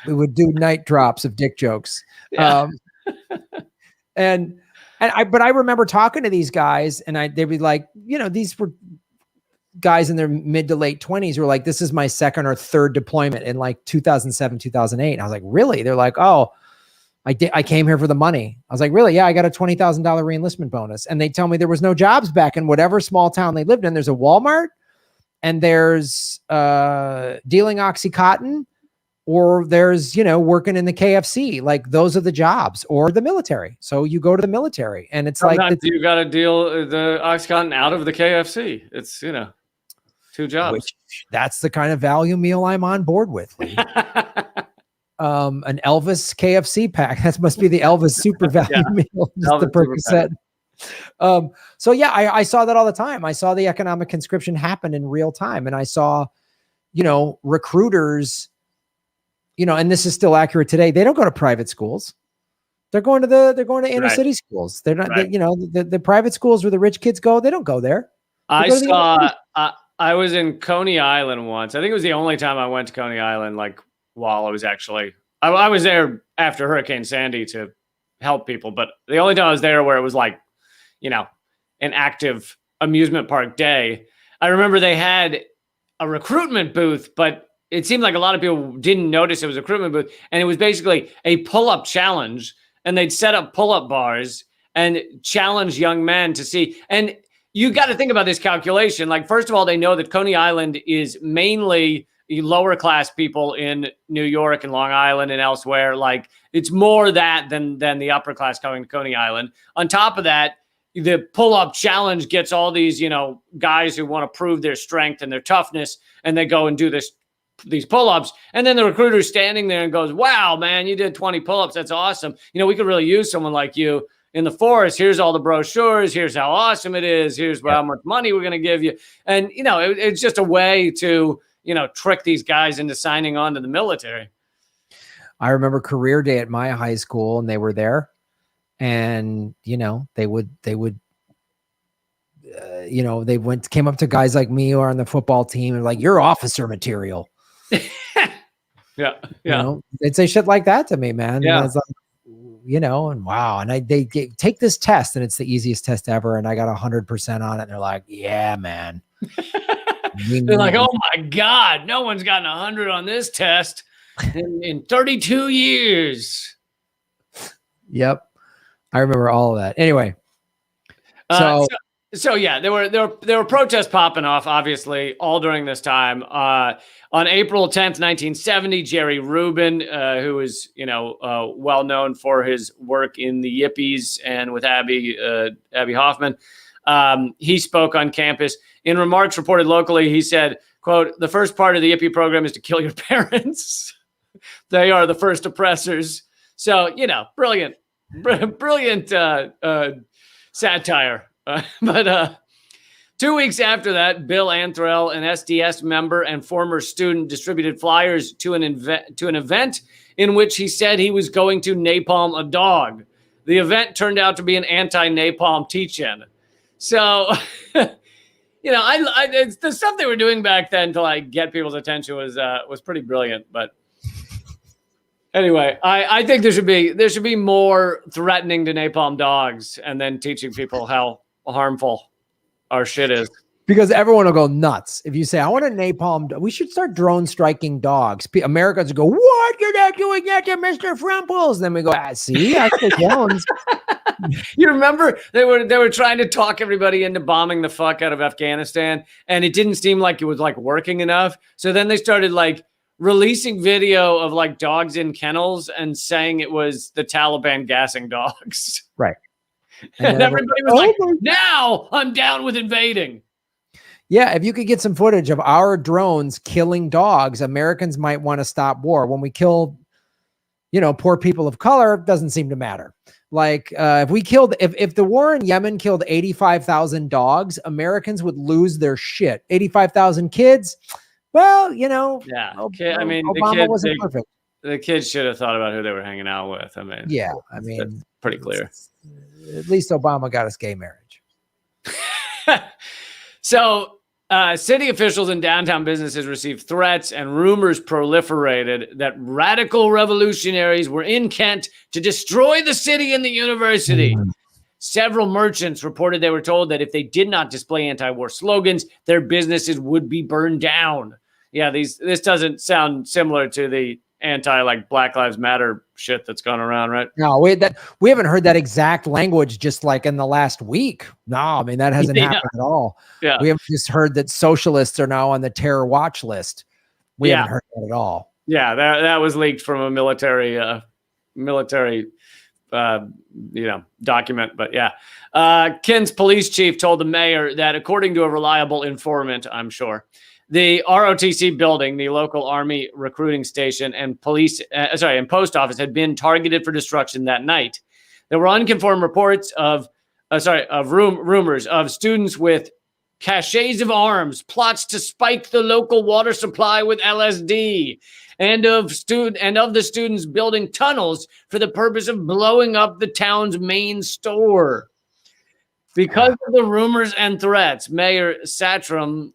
we would do night drops of dick jokes. Yeah. But I remember talking to these guys, and they'd be like, these were guys in their mid to late 20s who were like, this is my second or third deployment in like 2007, 2008. And I was like, really? They're like, oh, I came here for the money. I was like, really? Yeah, I got a $20,000 reenlistment bonus. And they tell me there was no jobs back in whatever small town they lived in. There's a Walmart, and there's dealing Oxycontin, or there's, working in the KFC. Like, those are the jobs, or the military. So you go to the military, and it's sometimes you got to deal the Oxycontin out of the KFC. It's, 2 jobs. That's the kind of value meal I'm on board with. An Elvis KFC pack. That must be the Elvis super value meal. Just Elvis the Percocet. So yeah, I saw that all the time. I saw the economic conscription happen in real time. And I saw, recruiters, and this is still accurate today. They don't go to private schools. They're going to inner city schools. They're not, the private schools where the rich kids go. They don't go there. I was in Coney Island once. I think it was the only time I went to Coney Island, like, while I was actually, I was there after Hurricane Sandy to help people, but the only time I was there where it was like, an active amusement park day, I remember they had a recruitment booth, but it seemed like a lot of people didn't notice it was a recruitment booth. And it was basically a pull-up challenge, and they'd set up pull-up bars and challenge young men to see. And you got to think about this calculation. Like, first of all, they know that Coney Island is mainly lower class people in New York and Long Island and elsewhere. Like, it's more that than the upper class coming to Coney Island. On top of that, the pull-up challenge gets all these, guys who want to prove their strength and their toughness, and they go and do these pull-ups. And then the recruiter's standing there and goes, wow, man, you did 20 pull-ups. That's awesome. We could really use someone like you in the forest. Here's all the brochures. Here's how awesome it is. Here's how much money we're going to give you. And, it's just a way to, trick these guys into signing on to the military. I remember career day at my high school, and they were there, and, they came up to guys like me who are on the football team and like, you're officer material. Yeah. They'd say shit like that to me, man. Yeah. And I was like, and wow. And take this test and it's the easiest test ever. And I got 100% on it. And they're like, yeah, man. They're like, oh my God, no one's gotten 100 on this test in 32 years. Yep. I remember all of that. Anyway. So yeah, there were protests popping off, obviously, all during this time. On April 10th, 1970, Jerry Rubin, who is well known for his work in the Yippies and with Abby Hoffman, he spoke on campus. In remarks reported locally, he said, quote, "The first part of the Yippie program is to kill your parents. They are the first oppressors." So, brilliant satire. But 2 weeks after that, Bill Anthrell, an SDS member and former student, distributed flyers to an event in which he said he was going to napalm a dog. The event turned out to be an anti-napalm teach-in. So, it's the stuff they were doing back then to get people's attention was pretty brilliant. But anyway, I think there should be more threatening to napalm dogs and then teaching people how harmful our shit is. Because everyone will go nuts if you say, I want to napalm. We should start drone striking dogs. Americans will go, what? You're not doing that to Mr. Frumples. And then we go, see, I say drones. You remember they were trying to talk everybody into bombing the fuck out of Afghanistan, and it didn't seem like it was working enough. So then they started releasing video of dogs in kennels and saying it was the Taliban gassing dogs. Right. And everybody was now I'm down with invading. Yeah, if you could get some footage of our drones killing dogs, Americans might want to stop war. When we kill, poor people of color, it doesn't seem to matter. If the war in Yemen killed 85,000 dogs, Americans would lose their shit. 85,000 kids. Well, yeah. Obama wasn't perfect. The kids should have thought about who they were hanging out with. That's pretty clear. At least Obama got us gay marriage. So, city officials and downtown businesses received threats, and rumors proliferated that radical revolutionaries were in Kent to destroy the city and the university. Several merchants reported they were told that if they did not display anti-war slogans, their businesses would be burned down. Yeah, this doesn't sound similar to the Black Lives Matter shit that's gone around, right? No, we haven't heard that exact language just in the last week. No, that hasn't happened at all. Yeah. We haven't just heard that socialists are now on the terror watch list. We haven't heard that at all. Yeah, that was leaked from a military document. But yeah, Kent's police chief told the mayor that according to a reliable informant, I'm sure, the ROTC building, the local army recruiting station, and post office had been targeted for destruction that night. There were unconfirmed reports of rumors of students with caches of arms, plots to spike the local water supply with LSD, and of the students building tunnels for the purpose of blowing up the town's main store. Because of the rumors and threats, Mayor Satram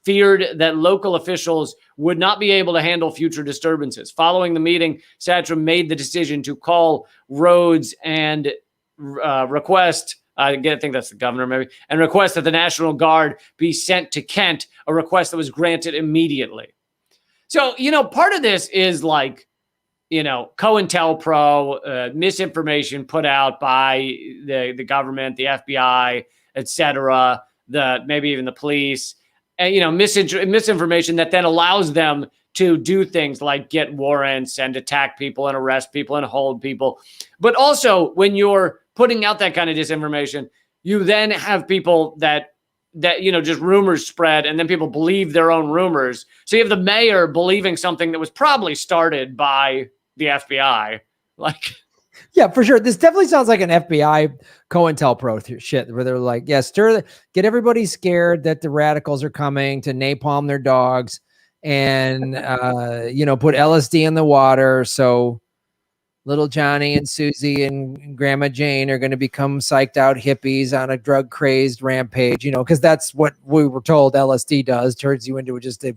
feared that local officials would not be able to handle future disturbances. Following the meeting, Satram made the decision to call Rhodes and request, I think that's the governor maybe, and request that the National Guard be sent to Kent, a request that was granted immediately. So, part of this is COINTELPRO, misinformation put out by the government, the FBI, etc., maybe even the police, and, misinformation that then allows them to do things like get warrants and attack people and arrest people and hold people. But also, when you're putting out that kind of disinformation, you then have people that just rumors spread, and then people believe their own rumors. So you have the mayor believing something that was probably started by the FBI. Yeah, for sure. This definitely sounds like an FBI COINTELPRO shit where they're like, get everybody scared that the radicals are coming to napalm their dogs and, put LSD in the water. So little Johnny and Susie and Grandma Jane are going to become psyched out hippies on a drug crazed rampage, because that's what we were told LSD does, turns you into just a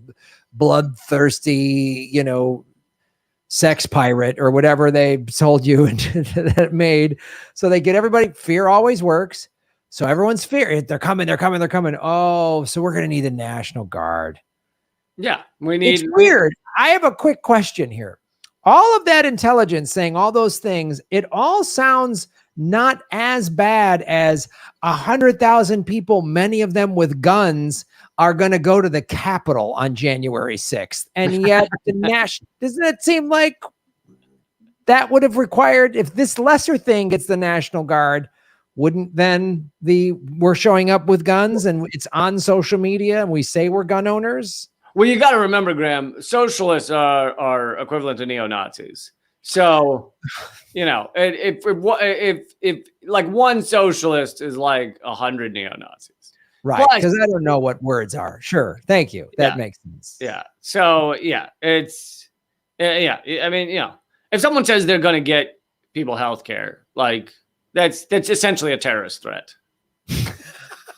bloodthirsty, sex pirate or whatever they sold you and that made. So they get everybody, fear always works. So everyone's fear, they're coming. Oh, so we're going to need the National Guard. Yeah, we need. It's weird. I have a quick question here. All of that intelligence saying all those things, it all sounds not as bad as 100,000 people, many of them with guns, are going to go to the Capitol on January 6th. And yet the national, doesn't it seem like that would have required, if this lesser thing gets the National Guard, wouldn't then we're showing up with guns and it's on social media and we say we're gun owners? Well, you got to remember, Graham, socialists are equivalent to neo-Nazis. So, you know, if like one socialist is like 100 neo-Nazis. Right, because I don't know what words are. Sure, thank you. That makes sense. Yeah. So yeah, it's I mean, you know, if someone says they're going to get people health care, like that's essentially a terrorist threat.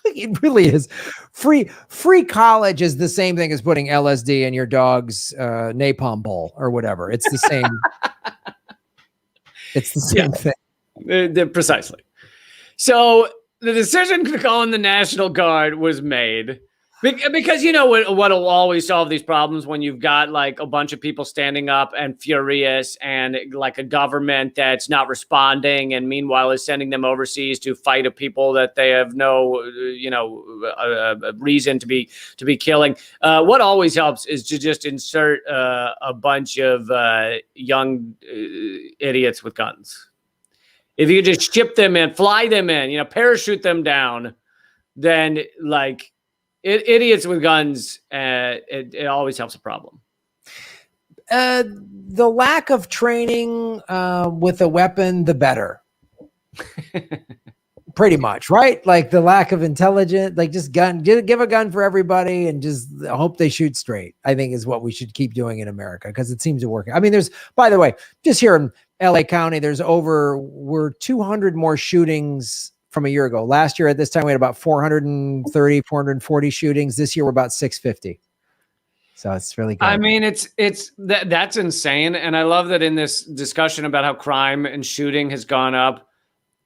It really is. Free college is the same thing as putting LSD in your dog's napalm bowl or whatever. It's the same. It's the same thing. Precisely. So the decision to call in the National Guard was made because you know what will always solve these problems when you've got like a bunch of people standing up and furious and like a government that's not responding and meanwhile is sending them overseas to fight a people that they have no reason to be killing. What always helps is to just insert a bunch of young idiots with guns. If you just ship them in, fly them in, you know, parachute them down, then like idiots with guns, it always helps a problem. The lack of training with a weapon, the better. Pretty much, right? Like the lack of intelligence, like just give a gun for everybody and just hope they shoot straight, I think is what we should keep doing in America because it seems to work. I mean, there's, by the way, just here in LA County, we're 200 more shootings from a year ago. Last year at this time, we had about 430, 440 shootings. This year, we're about 650. So it's really good. I mean, that's insane. And I love that in this discussion about how crime and shooting has gone up,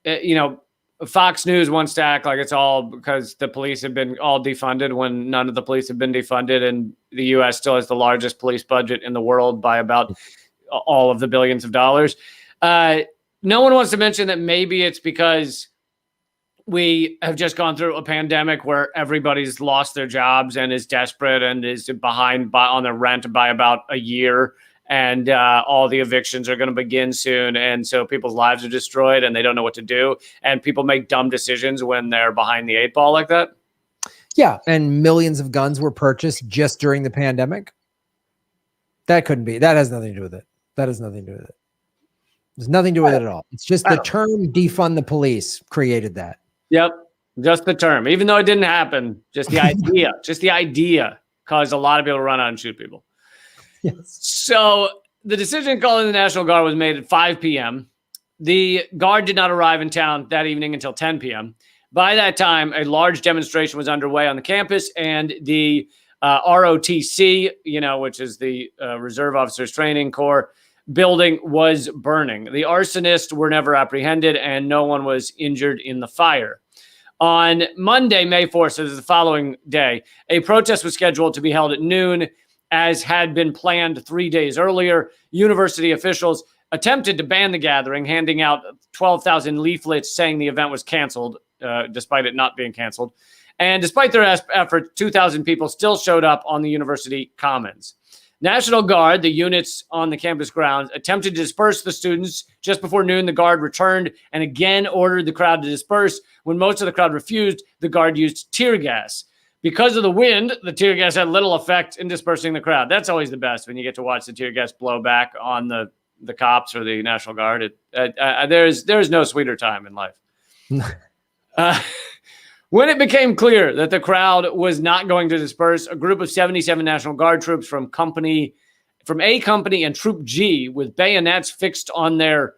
you know, Fox News wants to act like it's all because the police have been all defunded when none of the police have been defunded. And the U.S. still has the largest police budget in the world by about all of the billions of dollars. No one wants to mention that maybe it's because we have just gone through a pandemic where everybody's lost their jobs and is desperate and is behind on their rent by about a year. And all the evictions are going to begin soon. And so people's lives are destroyed and they don't know what to do. And people make dumb decisions when they're behind the eight ball like that. Yeah. And millions of guns were purchased just during the pandemic. That couldn't be. That has nothing to do with it. That has nothing to do with it. There's nothing to do with it at all. It's just the term defund the police created that. Yep. Just the term, even though it didn't happen, just the idea, caused a lot of people to run out and shoot people. Yes. So the decision to call in the National Guard was made at 5 p.m. The Guard did not arrive in town that evening until 10 p.m. By that time, a large demonstration was underway on the campus, and the ROTC, which is the Reserve Officers Training Corps building, was burning. The arsonists were never apprehended, and no one was injured in the fire. On Monday, May 4th, so this is the following day, a protest was scheduled to be held at noon, as had been planned 3 days earlier. University officials attempted to ban the gathering, handing out 12,000 leaflets saying the event was canceled, despite it not being canceled. And despite their efforts, 2,000 people still showed up on the university commons. National Guard, the units on the campus grounds, attempted to disperse the students. Just before noon, the Guard returned and again ordered the crowd to disperse. When most of the crowd refused, the Guard used tear gas. Because of the wind, the tear gas had little effect in dispersing the crowd. That's always the best when you get to watch the tear gas blow back on the cops or the National Guard. There's no sweeter time in life. When it became clear that the crowd was not going to disperse, a group of 77 National Guard troops from A Company and Troop G with bayonets fixed on their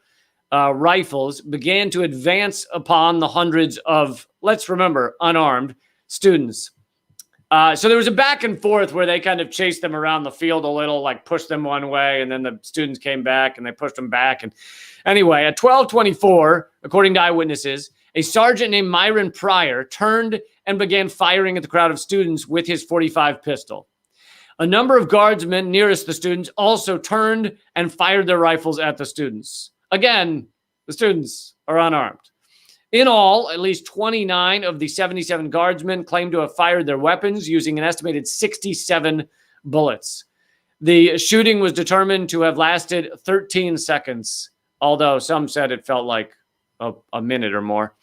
rifles began to advance upon the hundreds of, let's remember, unarmed students. So there was a back and forth where they kind of chased them around the field a little, like pushed them one way, and then the students came back and they pushed them back. And anyway, at 12:24, according to eyewitnesses, a sergeant named Myron Pryor turned and began firing at the crowd of students with his .45 pistol. A number of guardsmen nearest the students also turned and fired their rifles at the students. Again, the students are unarmed. In all, at least 29 of the 77 guardsmen claimed to have fired their weapons using an estimated 67 bullets. The shooting was determined to have lasted 13 seconds, although some said it felt like a minute or more.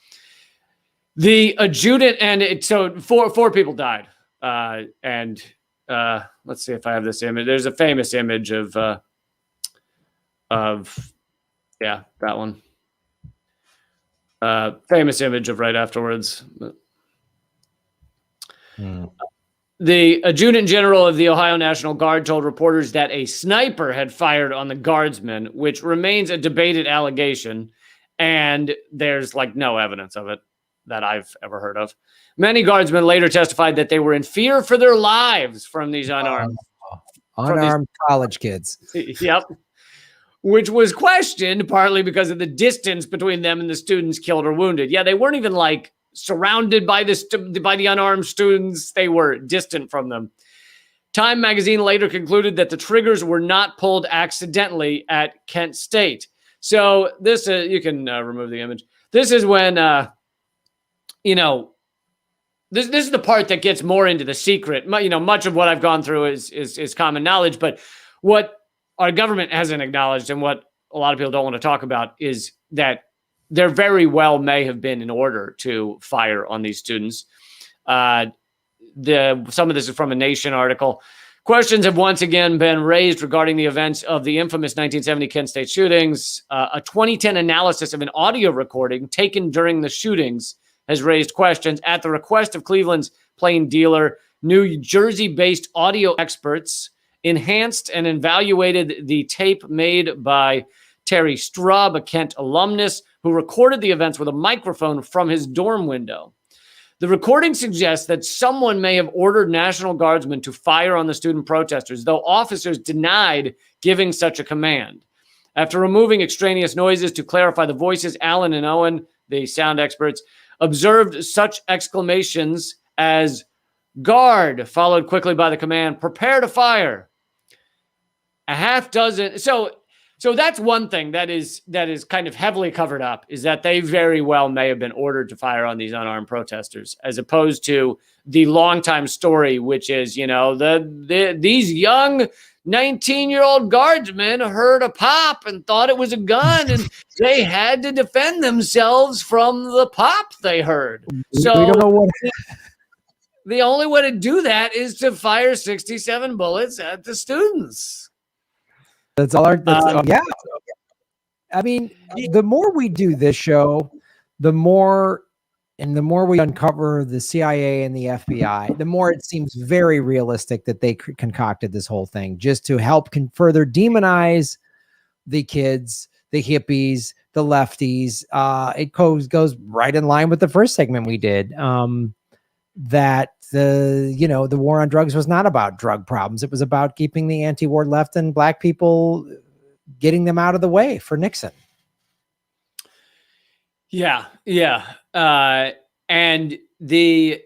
The adjutant, and so four people died. Let's see if I have this image. There's a famous image of that one. Famous image of right afterwards. The adjutant general of the Ohio National Guard told reporters that a sniper had fired on the guardsmen, which remains a debated allegation, and there's like no evidence of it that I've ever heard of. Many guardsmen later testified that they were in fear for their lives from these unarmed college kids. Yep. Which was questioned partly because of the distance between them and the students killed or wounded. Yeah, they weren't even like surrounded by the unarmed students. They were distant from them. Time magazine later concluded that the triggers were not pulled accidentally at Kent State. So this, you can remove the image. This is when, this is the part that gets more into the secret. Much of what I've gone through is common knowledge, but what our government hasn't acknowledged, and what a lot of people don't want to talk about, is that there very well may have been an order to fire on these students. Some of this is from a Nation article. Questions have once again been raised regarding the events of the infamous 1970 Kent State shootings. A 2010 analysis of an audio recording taken during the shootings has raised questions. At the request of Cleveland's plain dealer, New Jersey-based audio experts enhanced and evaluated the tape made by Terry Straub, a Kent alumnus, who recorded the events with a microphone from his dorm window. The recording suggests that someone may have ordered National Guardsmen to fire on the student protesters, though officers denied giving such a command. After removing extraneous noises to clarify the voices, Allen and Owen, the sound experts, observed such exclamations as "guard," followed quickly by the command "prepare to fire." A half dozen. So that's one thing that is kind of heavily covered up, is that they very well may have been ordered to fire on these unarmed protesters, as opposed to the longtime story, which is, these young 19-year-old guardsmen heard a pop and thought it was a gun, and they had to defend themselves from the pop they heard. So we don't know what. The only way to do that is to fire 67 bullets at the students. That's all yeah. I mean, the more we do this show, the more we uncover the CIA and the FBI, the more it seems very realistic that they concocted this whole thing just to help further demonize the kids, the hippies, the lefties. It goes right in line with the first segment we did. That the war on drugs was not about drug problems. It was about keeping the anti-war left and black people, getting them out of the way for Nixon. Yeah. And the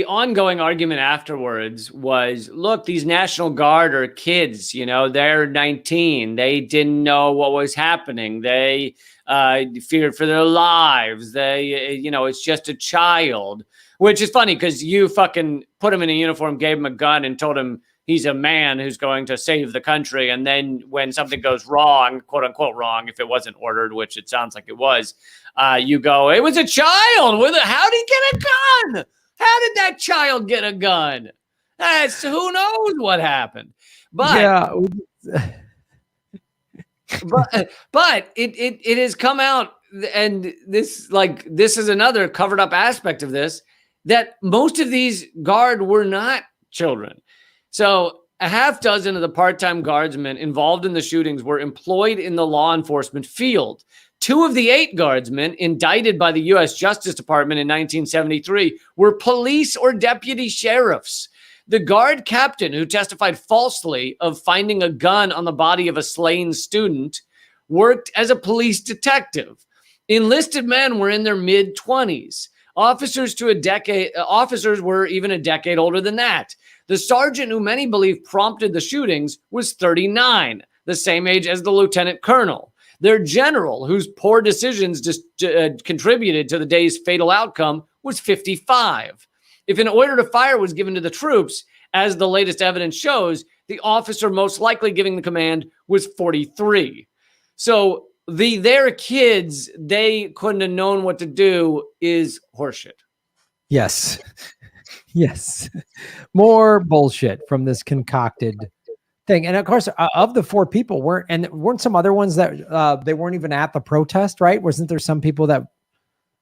ongoing argument afterwards was, look, these National Guard are kids, they're 19. They didn't know what was happening. They feared for their lives. It's just a child. Which is funny because you fucking put him in a uniform, gave him a gun, and told him he's a man who's going to save the country. And then when something goes wrong, quote unquote wrong, if it wasn't ordered, which it sounds like it was, you go, it was a child. How did he get a gun? How did that child get a gun? Who knows what happened? But yeah. but it has come out, and this is another covered up aspect of this, that most of these guard were not children. So a half dozen of the part-time guardsmen involved in the shootings were employed in the law enforcement field. 2 of the 8 guardsmen indicted by the U.S. Justice Department in 1973 were police or deputy sheriffs. The guard captain who testified falsely of finding a gun on the body of a slain student worked as a police detective. Enlisted men were in their mid-20s. Officers were even a decade older than that. The sergeant who many believe prompted the shootings was 39, the same age as the lieutenant colonel. Their general, whose poor decisions contributed to the day's fatal outcome, was 55. If an order to fire was given to the troops, as the latest evidence shows, the officer most likely giving the command was 43. So their kids, they couldn't have known what to do is horseshit. Yes. Yes. More bullshit from this concocted thing. And of course, of the 4 people weren't some other ones that they weren't even at the protest, right? Wasn't there some people that?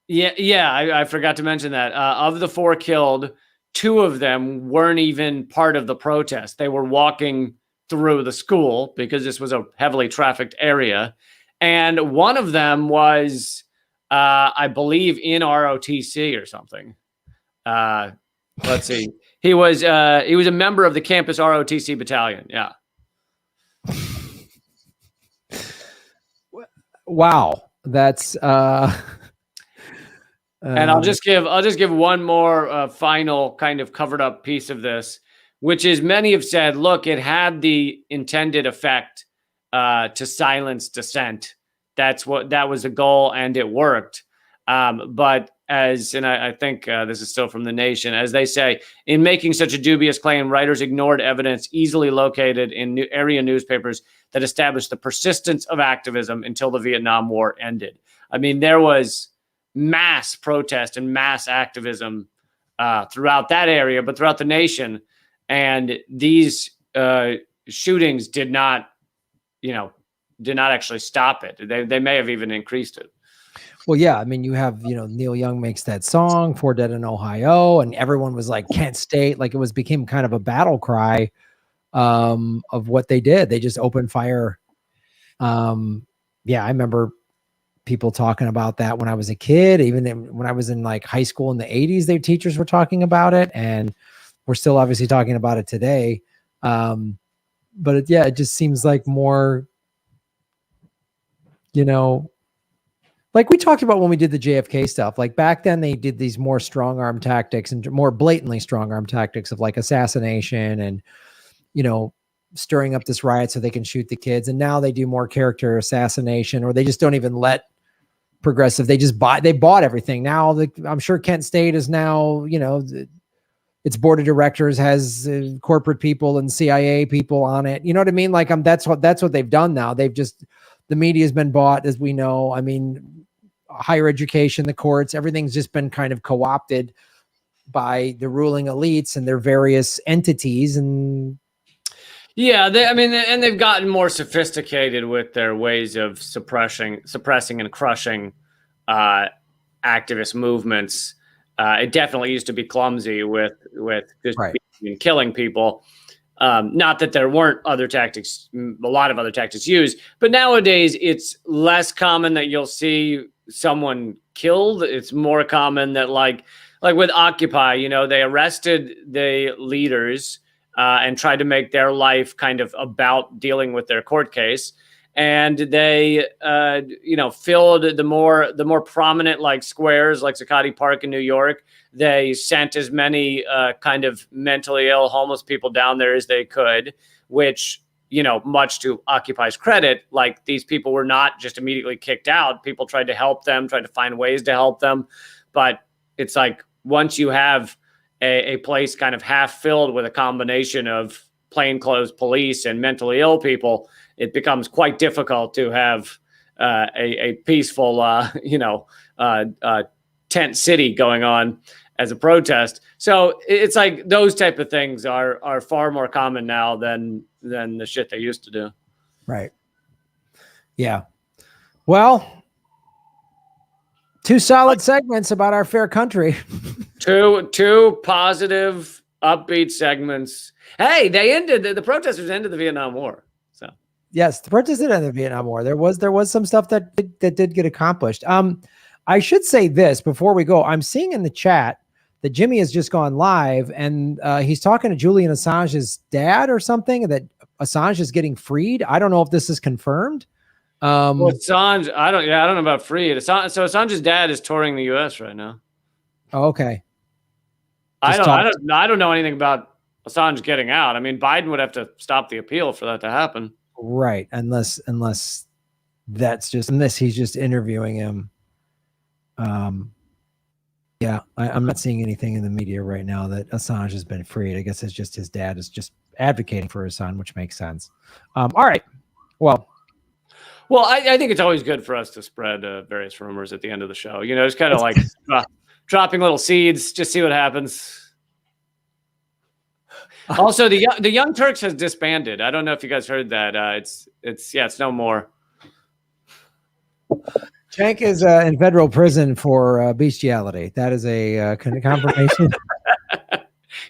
Yeah. I forgot to mention that. Of the 4 killed, 2 of them weren't even part of the protest. They were walking through the school because this was a heavily trafficked area. And one of them was, I believe, in ROTC or something. Let's see. He was a member of the campus ROTC battalion. Yeah. Wow. That's and I'll just give one more final kind of covered up piece of this, which is many have said, look, it had the intended effect to silence dissent. That was the goal, and it worked. But I think this is still from The Nation, as they say, in making such a dubious claim, writers ignored evidence easily located in area newspapers that established the persistence of activism until the Vietnam War ended. I mean, there was mass protest and mass activism throughout that area, but throughout the nation. And these shootings did not actually stop it. They may have even increased it. Well, yeah. I mean, you have, Neil Young makes that song, 4 Dead in Ohio, and everyone was like, Kent State. Like became kind of a battle cry of what they did. They just opened fire. Yeah, I remember people talking about that when I was a kid, even when I was in like high school in the 80s, their teachers were talking about it, and we're still obviously talking about it today. But it just seems like more, like we talked about when we did the JFK stuff, like back then they did these more strong arm tactics and more blatantly strong arm tactics of like assassination and, stirring up this riot so they can shoot the kids. And now they do more character assassination, or they just don't even let progressive. They bought everything. Now I'm sure Kent State is now, its board of directors has corporate people and CIA people on it. You know what I mean? Like that's what they've done now. The media has been bought, as we know. I mean, higher education, the courts, everything's just been kind of co-opted by the ruling elites and their various entities. And yeah, they've gotten more sophisticated with their ways of suppressing and crushing activist movements. It definitely used to be clumsy with just killing people. Not that there weren't other tactics, a lot of other tactics used, but nowadays it's less common that you'll see someone killed. It's more common that like with Occupy, they arrested the leaders and tried to make their life kind of about dealing with their court case. And they, filled the more prominent like squares, like Zuccotti Park in New York. They sent as many kind of mentally ill homeless people down there as they could, which, much to Occupy's credit, like these people were not just immediately kicked out. People tried to help them, tried to find ways to help them. But it's like once you have a place kind of half filled with a combination of plainclothes police and mentally ill people, it becomes quite difficult to have a peaceful, tent city going on as a protest. So it's like those type of things are far more common now than the shit they used to do. Right. Yeah. Well, 2 solid segments about our fair country. Two positive, upbeat segments. Hey, the protesters ended the Vietnam War. So yes, the protesters did end the Vietnam War. There was some stuff that did get accomplished. I should say this before we go. I'm seeing in the chat that Jimmy has just gone live, and he's talking to Julian Assange's dad or something, that Assange is getting freed. I don't know if this is confirmed. Well, Assange, I don't know about freed. So Assange's dad is touring the U.S. right now. Oh, okay. I don't know anything about Assange getting out. I mean, Biden would have to stop the appeal for that to happen. Right. Unless he's just interviewing him. Yeah, I'm not seeing anything in the media right now that Assange has been freed. I guess it's just his dad is just advocating for his son, which makes sense. All right. Well, I think it's always good for us to spread various rumors at the end of the show. You know, it's kind of like dropping little seeds, just see what happens. Also, the Young Turks has disbanded. I don't know if you guys heard that. It's no more. Cenk is in federal prison for bestiality. That is a confirmation.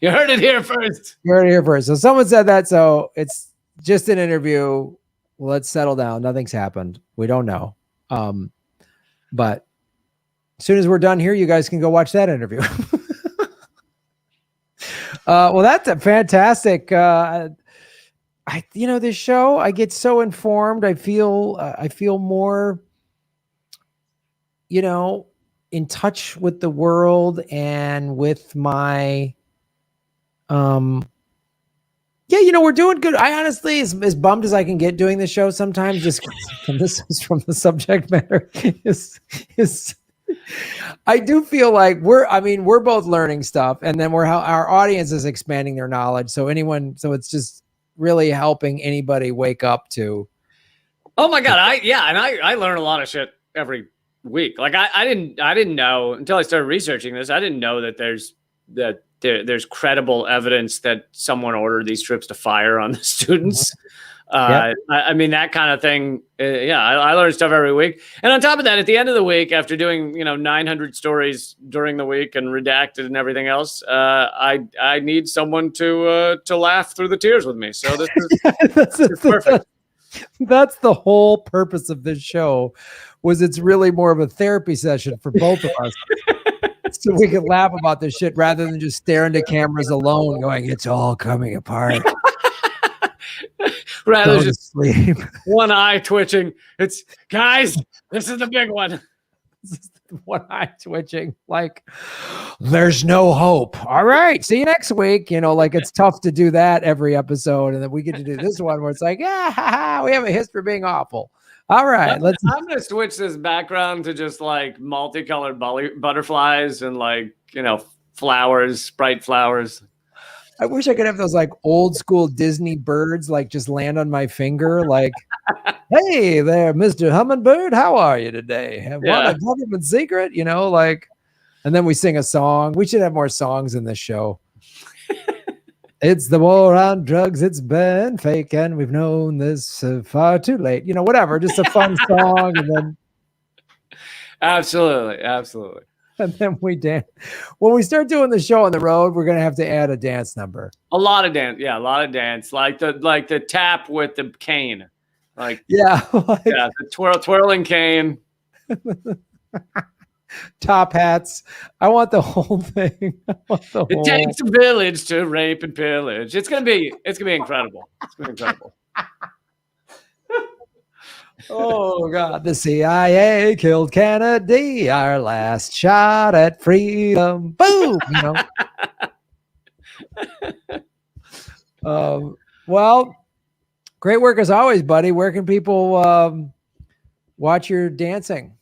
You heard it here first. You heard it here first. So someone said that. So it's just an interview. Let's settle down. Nothing's happened. We don't know. But as soon as we're done here, you guys can go watch that interview. Well, that's a fantastic. This show, I get so informed. I feel more, in touch with the world and with my, we're doing good. I honestly, as bummed as I can get doing the show sometimes, just this is from the subject matter, is I do feel like we're both learning stuff, and then our audience is expanding their knowledge. So it's just really helping anybody wake up to. Oh my God. I learn a lot of shit every week. Like I didn't know until I started researching this. I didn't know that there's credible evidence that someone ordered these trips to fire on the students. I mean, that kind of thing. I learn stuff every week. And on top of that, at the end of the week, after doing, 900 stories during the week and redacted and everything else, I need someone to laugh through the tears with me. So this is perfect. That's the whole purpose of this show, was it's really more of a therapy session for both of us. So we can laugh about this shit rather than just stare into cameras alone going, it's all coming apart. Rather just sleep. One eye twitching. It's, guys, this is the big one. One eye twitching. Like, there's no hope. All right. See you next week. It's tough to do that every episode. And then we get to do this one where it's like, we have a history of being awful. All right. I'm going to switch this background to just like multicolored butterflies and flowers, bright flowers. I wish I could have those like old school Disney birds, like just land on my finger. Like, hey there, Mr. Hummingbird. How are you today? What a government secret, and then we sing a song. We should have more songs in this show. It's the war on drugs. It's been fake, and we've known this far too late. Whatever. Just a fun song, and then absolutely. And then we dance. When we start doing the show on the road, we're gonna have to add a dance number. A lot of dance. Like the tap with the cane. The twirling cane. Top hats. I want the whole thing. It takes a village to rape and pillage. It's gonna be incredible. It's gonna be incredible. Oh God, the CIA killed Kennedy, our last shot at freedom. Boom. Well, great work as always, buddy. Where can people watch your dancing?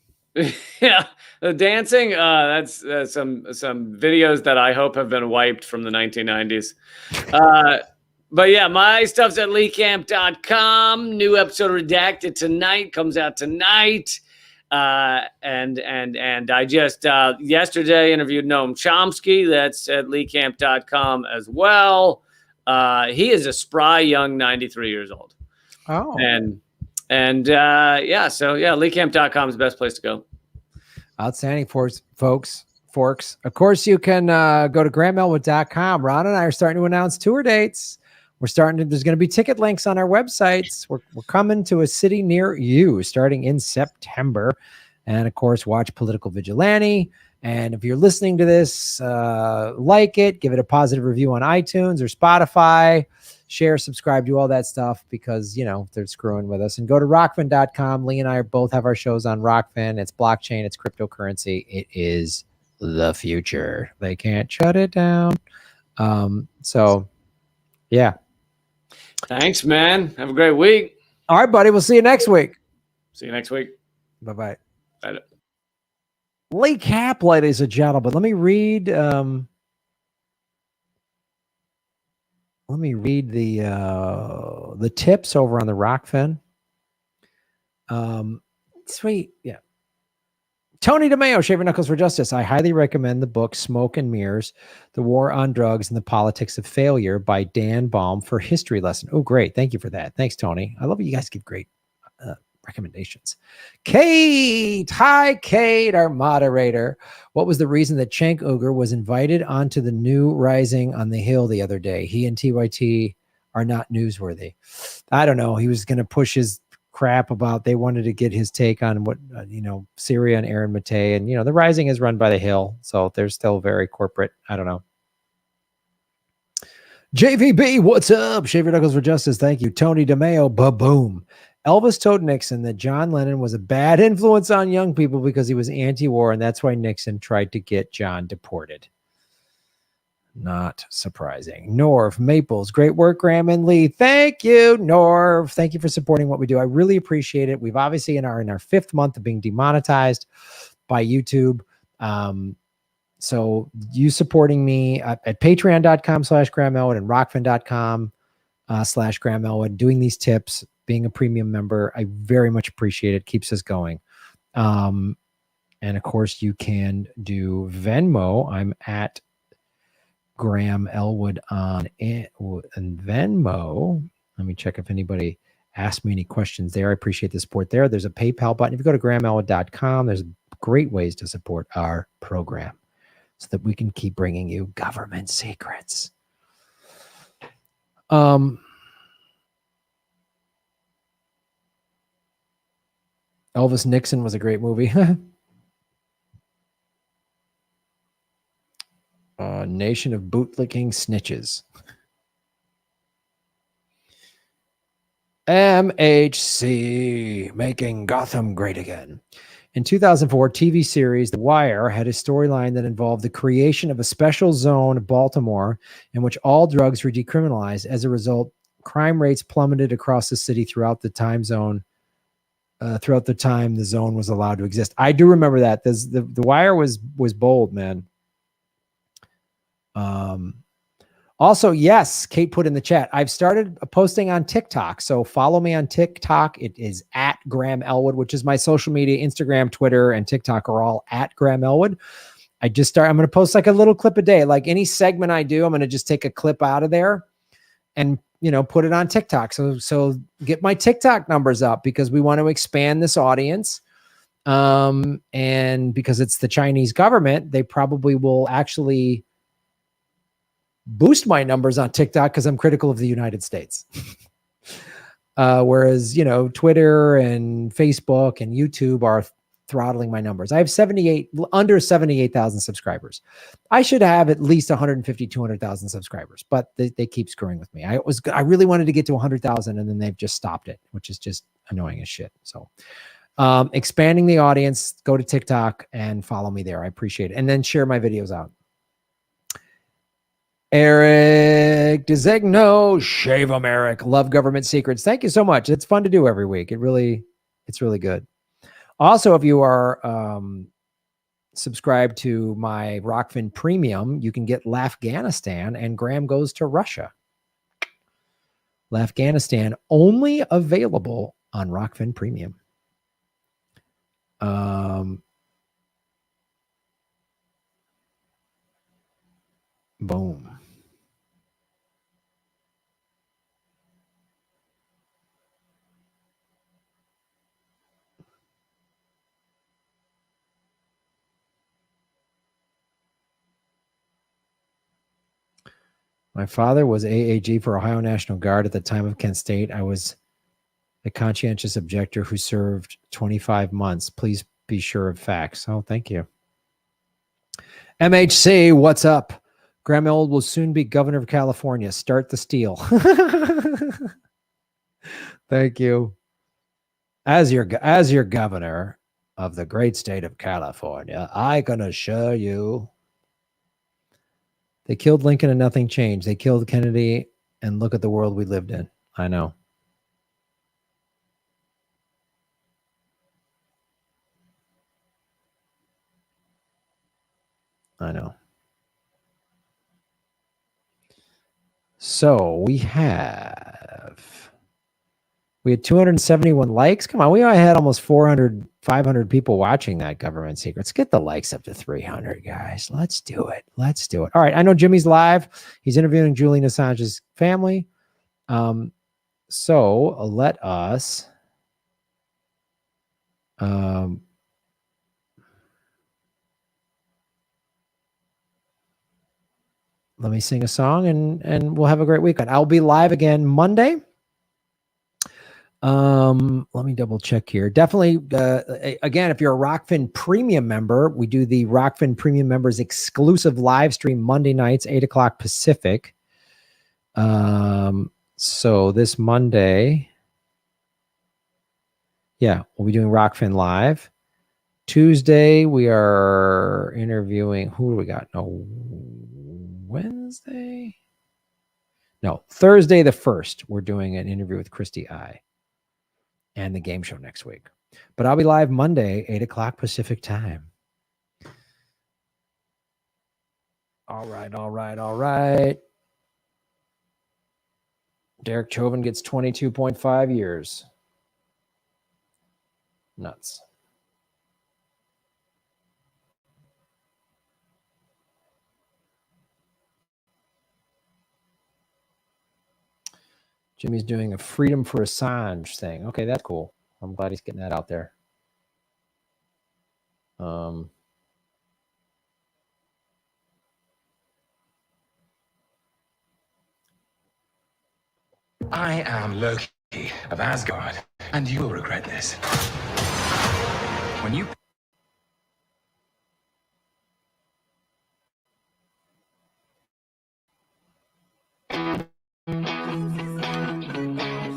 Yeah, the dancing. That's some videos that I hope have been wiped from the 1990s. But yeah, my stuff's at leecamp.com. New episode of Redacted tonight, comes out tonight. And I just yesterday interviewed Noam Chomsky. That's at leecamp.com as well. He is a spry young 93 years old. Oh. leecamp.com is the best place to go. Outstanding, folks. Forks. Of course, you can go to grahamelwood.com. Ron and I are starting to announce tour dates. There's going to be ticket links on our websites. We're coming to a city near you starting in September. And of course, watch Political Vigilante And if you're listening to this, like it, give it a positive review on iTunes or Spotify, share, subscribe, do all that stuff because, you know, they're screwing with us. And go to rockfin.com. Lee and I both have our shows on Rockfin. It's blockchain. It's cryptocurrency. It is the future. They can't shut it down. So, yeah. Thanks, man. Have a great week. All right, buddy. We'll see you next week. See you next week. Bye-bye. Bye. Lee Cap, ladies and gentlemen. Let me read the tips over on the Rockfin. Sweet. Yeah. Tony DeMeo, Shaving Knuckles for Justice. I highly recommend the book Smoke and Mirrors, The War on Drugs and the Politics of Failure by Dan Baum for history lesson. Oh, great. Thank you for that. Thanks, Tony. I love it. You guys give great recommendations. Kate. Hi, Kate, our moderator. What was the reason that Cenk Uygur was invited onto the new Rising on the Hill the other day? He and TYT are not newsworthy. I don't know. He was going to push his crap about, they wanted to get his take on what, Syria and Aaron Matei. And, the Rising is run by the Hill. So they're still very corporate. I don't know. JVB, what's up? Shave Your Knuckles for Justice. Thank you. Tony DeMeo, ba-boom. Elvis told Nixon that John Lennon was a bad influence on young people because he was anti-war, and that's why Nixon tried to get John deported. Not surprising. Norv, Maples, great work, Graham and Lee. Thank you, Norv. Thank you for supporting what we do. I really appreciate it. We've obviously in our 5th month of being demonetized by YouTube. So you supporting me at patreon.com/Graham Elwood and rockfin.com/Graham Elwood, doing these tips, being a premium member. I very much appreciate it. Keeps us going. And of course you can do Venmo. I'm at Graham Elwood on Venmo. Let me check if anybody asked me any questions there. I appreciate the support there. There's a PayPal button. If you go to grahamelwood.com, there's great ways to support our program so that we can keep bringing you government secrets. Elvis Nixon was a great movie. Nation of bootlicking snitches. MHC, making Gotham great again. In 2004, TV series The Wire had a storyline that involved the creation of a special zone of Baltimore in which all drugs were decriminalized. As a result, crime rates plummeted across the city throughout the time the zone was allowed to exist. I do remember that. The Wire was bold, man. Also, yes, Kate put in the chat, I've started posting on TikTok. So follow me on TikTok. It is at Graham Elwood, which is my social media. Instagram, Twitter, and TikTok are all at Graham Elwood. I'm going to post like a little clip a day. Like any segment I do, I'm going to just take a clip out of there and, put it on TikTok. So get my TikTok numbers up because we want to expand this audience. And because it's the Chinese government, they probably will actually boost my numbers on TikTok because I'm critical of the United States. Whereas, Twitter and Facebook and YouTube are throttling my numbers. I have under 78,000 subscribers. I should have at least 150, 200,000 subscribers, but they keep screwing with me. I really wanted to get to 100,000 and then they've just stopped it, which is just annoying as shit. So, expanding the audience, go to TikTok and follow me there. I appreciate it. And then share my videos out. Eric Desegno, shave 'em, Eric. Love government secrets. Thank you so much. It's fun to do every week. It's really good. Also, if you are subscribed to my Rockfin Premium, you can get Lafghanistan and Graham Goes to Russia. Lafghanistan only available on Rockfin Premium. Boom. My father was AAG for Ohio National Guard at the time of Kent State. I was a conscientious objector who served 25 months. Please be sure of facts. Oh, thank you. MHC, what's up? Graham Elwood will soon be governor of California. Start the steal. Thank you. As your governor of the great state of California, I can assure you they killed Lincoln and nothing changed. They killed Kennedy and look at the world we lived in. I know. I know. So we had 271 likes. Come on, we already had almost 400, 500 people watching that government secrets. Get the likes up to 300, guys. Let's do it. Let's do it. All right. I know Jimmy's live. He's interviewing Julian Assange's family. So let us. Let me sing a song and we'll have a great weekend. I'll be live again Monday. Let me double check here. Definitely, again, if you're a Rockfin Premium member, we do the Rockfin Premium members exclusive live stream Monday nights, 8 o'clock Pacific. So this Monday, yeah, we'll be doing Rockfin Live. Tuesday, we are interviewing, who do we got? No, Wednesday? No, Thursday the 1st, we're doing an interview with Christy I. And the game show next week. But I'll be live Monday, 8 o'clock Pacific time. All right, all right, all right. Derek Chauvin gets 22.5 years. Nuts. Jimmy's doing a Freedom for Assange thing. Okay, that's cool. I'm glad he's getting that out there. I am Loki of Asgard, and you will regret this. When you...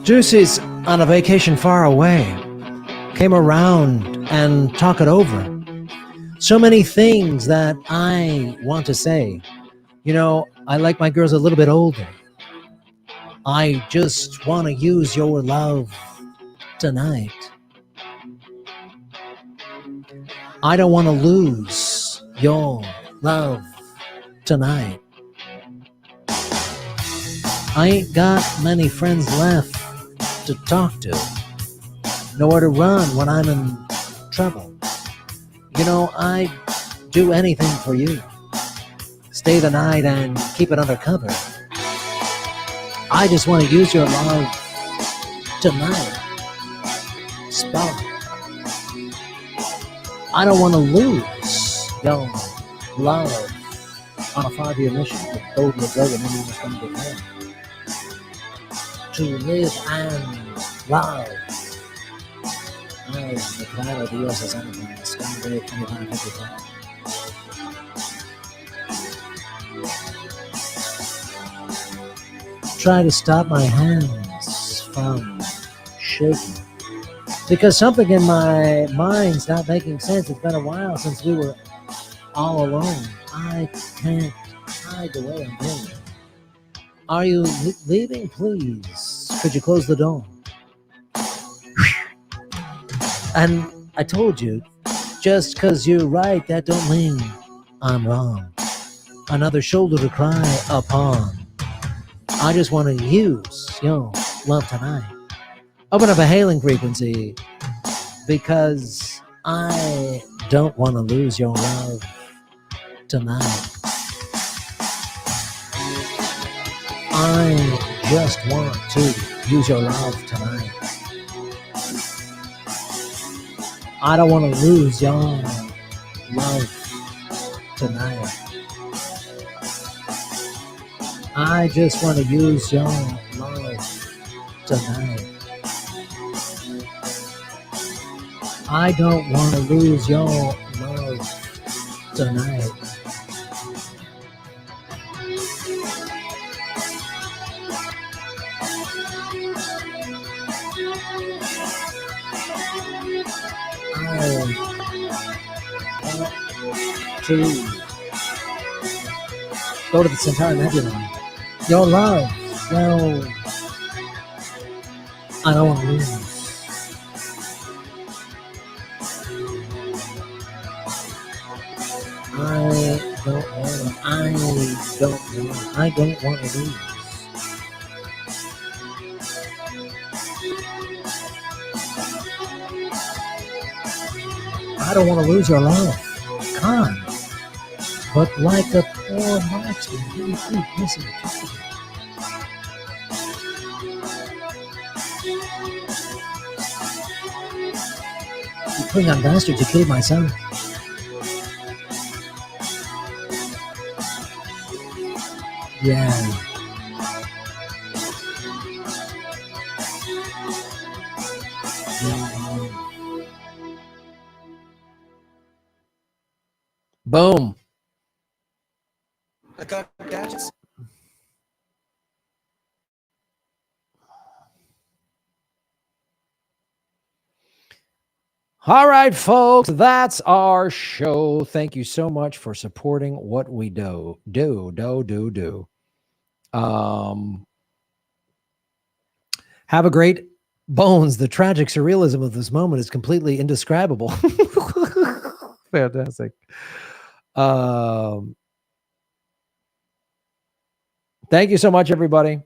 Juicy's on a vacation far away. Came around and talk it over. So many things that I want to say. You know, I like my girls a little bit older. I just want to use your love tonight. I don't want to lose your love tonight. I ain't got many friends left to talk to. Nowhere to run when I'm in trouble. You know, I'd do anything for you. Stay the night and keep it undercover. I just want to use your love tonight. Spark. I don't want to lose your love on a 5-year mission to go to the go and then you just come to home. To live and love. I declare Dios as anything. Sunday, 2555. Try to stop my hands from shaking. Because something in my mind's not making sense. It's been a while since we were all alone. I can't hide the way I'm feeling. Are you leaving, please? Could you close the door? And I told you, just because you're right, that don't mean I'm wrong. Another shoulder to cry upon. I just want to use your love tonight. Open up a hailing frequency because I don't want to lose your love tonight. I just want to use your love tonight. I don't want to lose your love tonight. I just want to use your love tonight. I don't want to lose your love tonight. To go to the Centaur Nebula. Your love, well, I don't want to lose. I don't want to lose. I don't want to lose your love. God. But like a poor marksman, you keep missing the target. You Klingon bastard, you killed my son. Yeah. Boom. I got gadgets. All right, folks, that's our show. Thank you so much for supporting what we do. Have a great Bones. The tragic surrealism of this moment is completely indescribable. Fantastic. Thank you so much, everybody.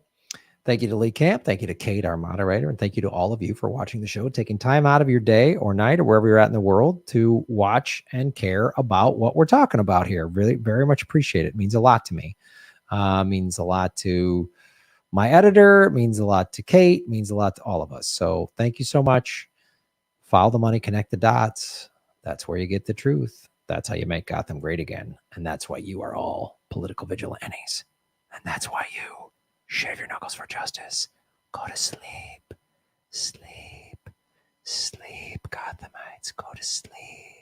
Thank you to Lee Camp. Thank you to Kate, our moderator. And thank you to all of you for watching the show, taking time out of your day or night or wherever you're at in the world to watch and care about what we're talking about here. Really, very much appreciate it. It means a lot to me. Means a lot to my editor. It means a lot to Kate. It means a lot to all of us. So thank you so much. Follow the money, connect the dots. That's where you get the truth. That's how you make Gotham great again. And that's why you are all political vigilantes. And that's why you shave your knuckles for justice. Go to sleep. Sleep. Sleep, Gothamites. Go to sleep.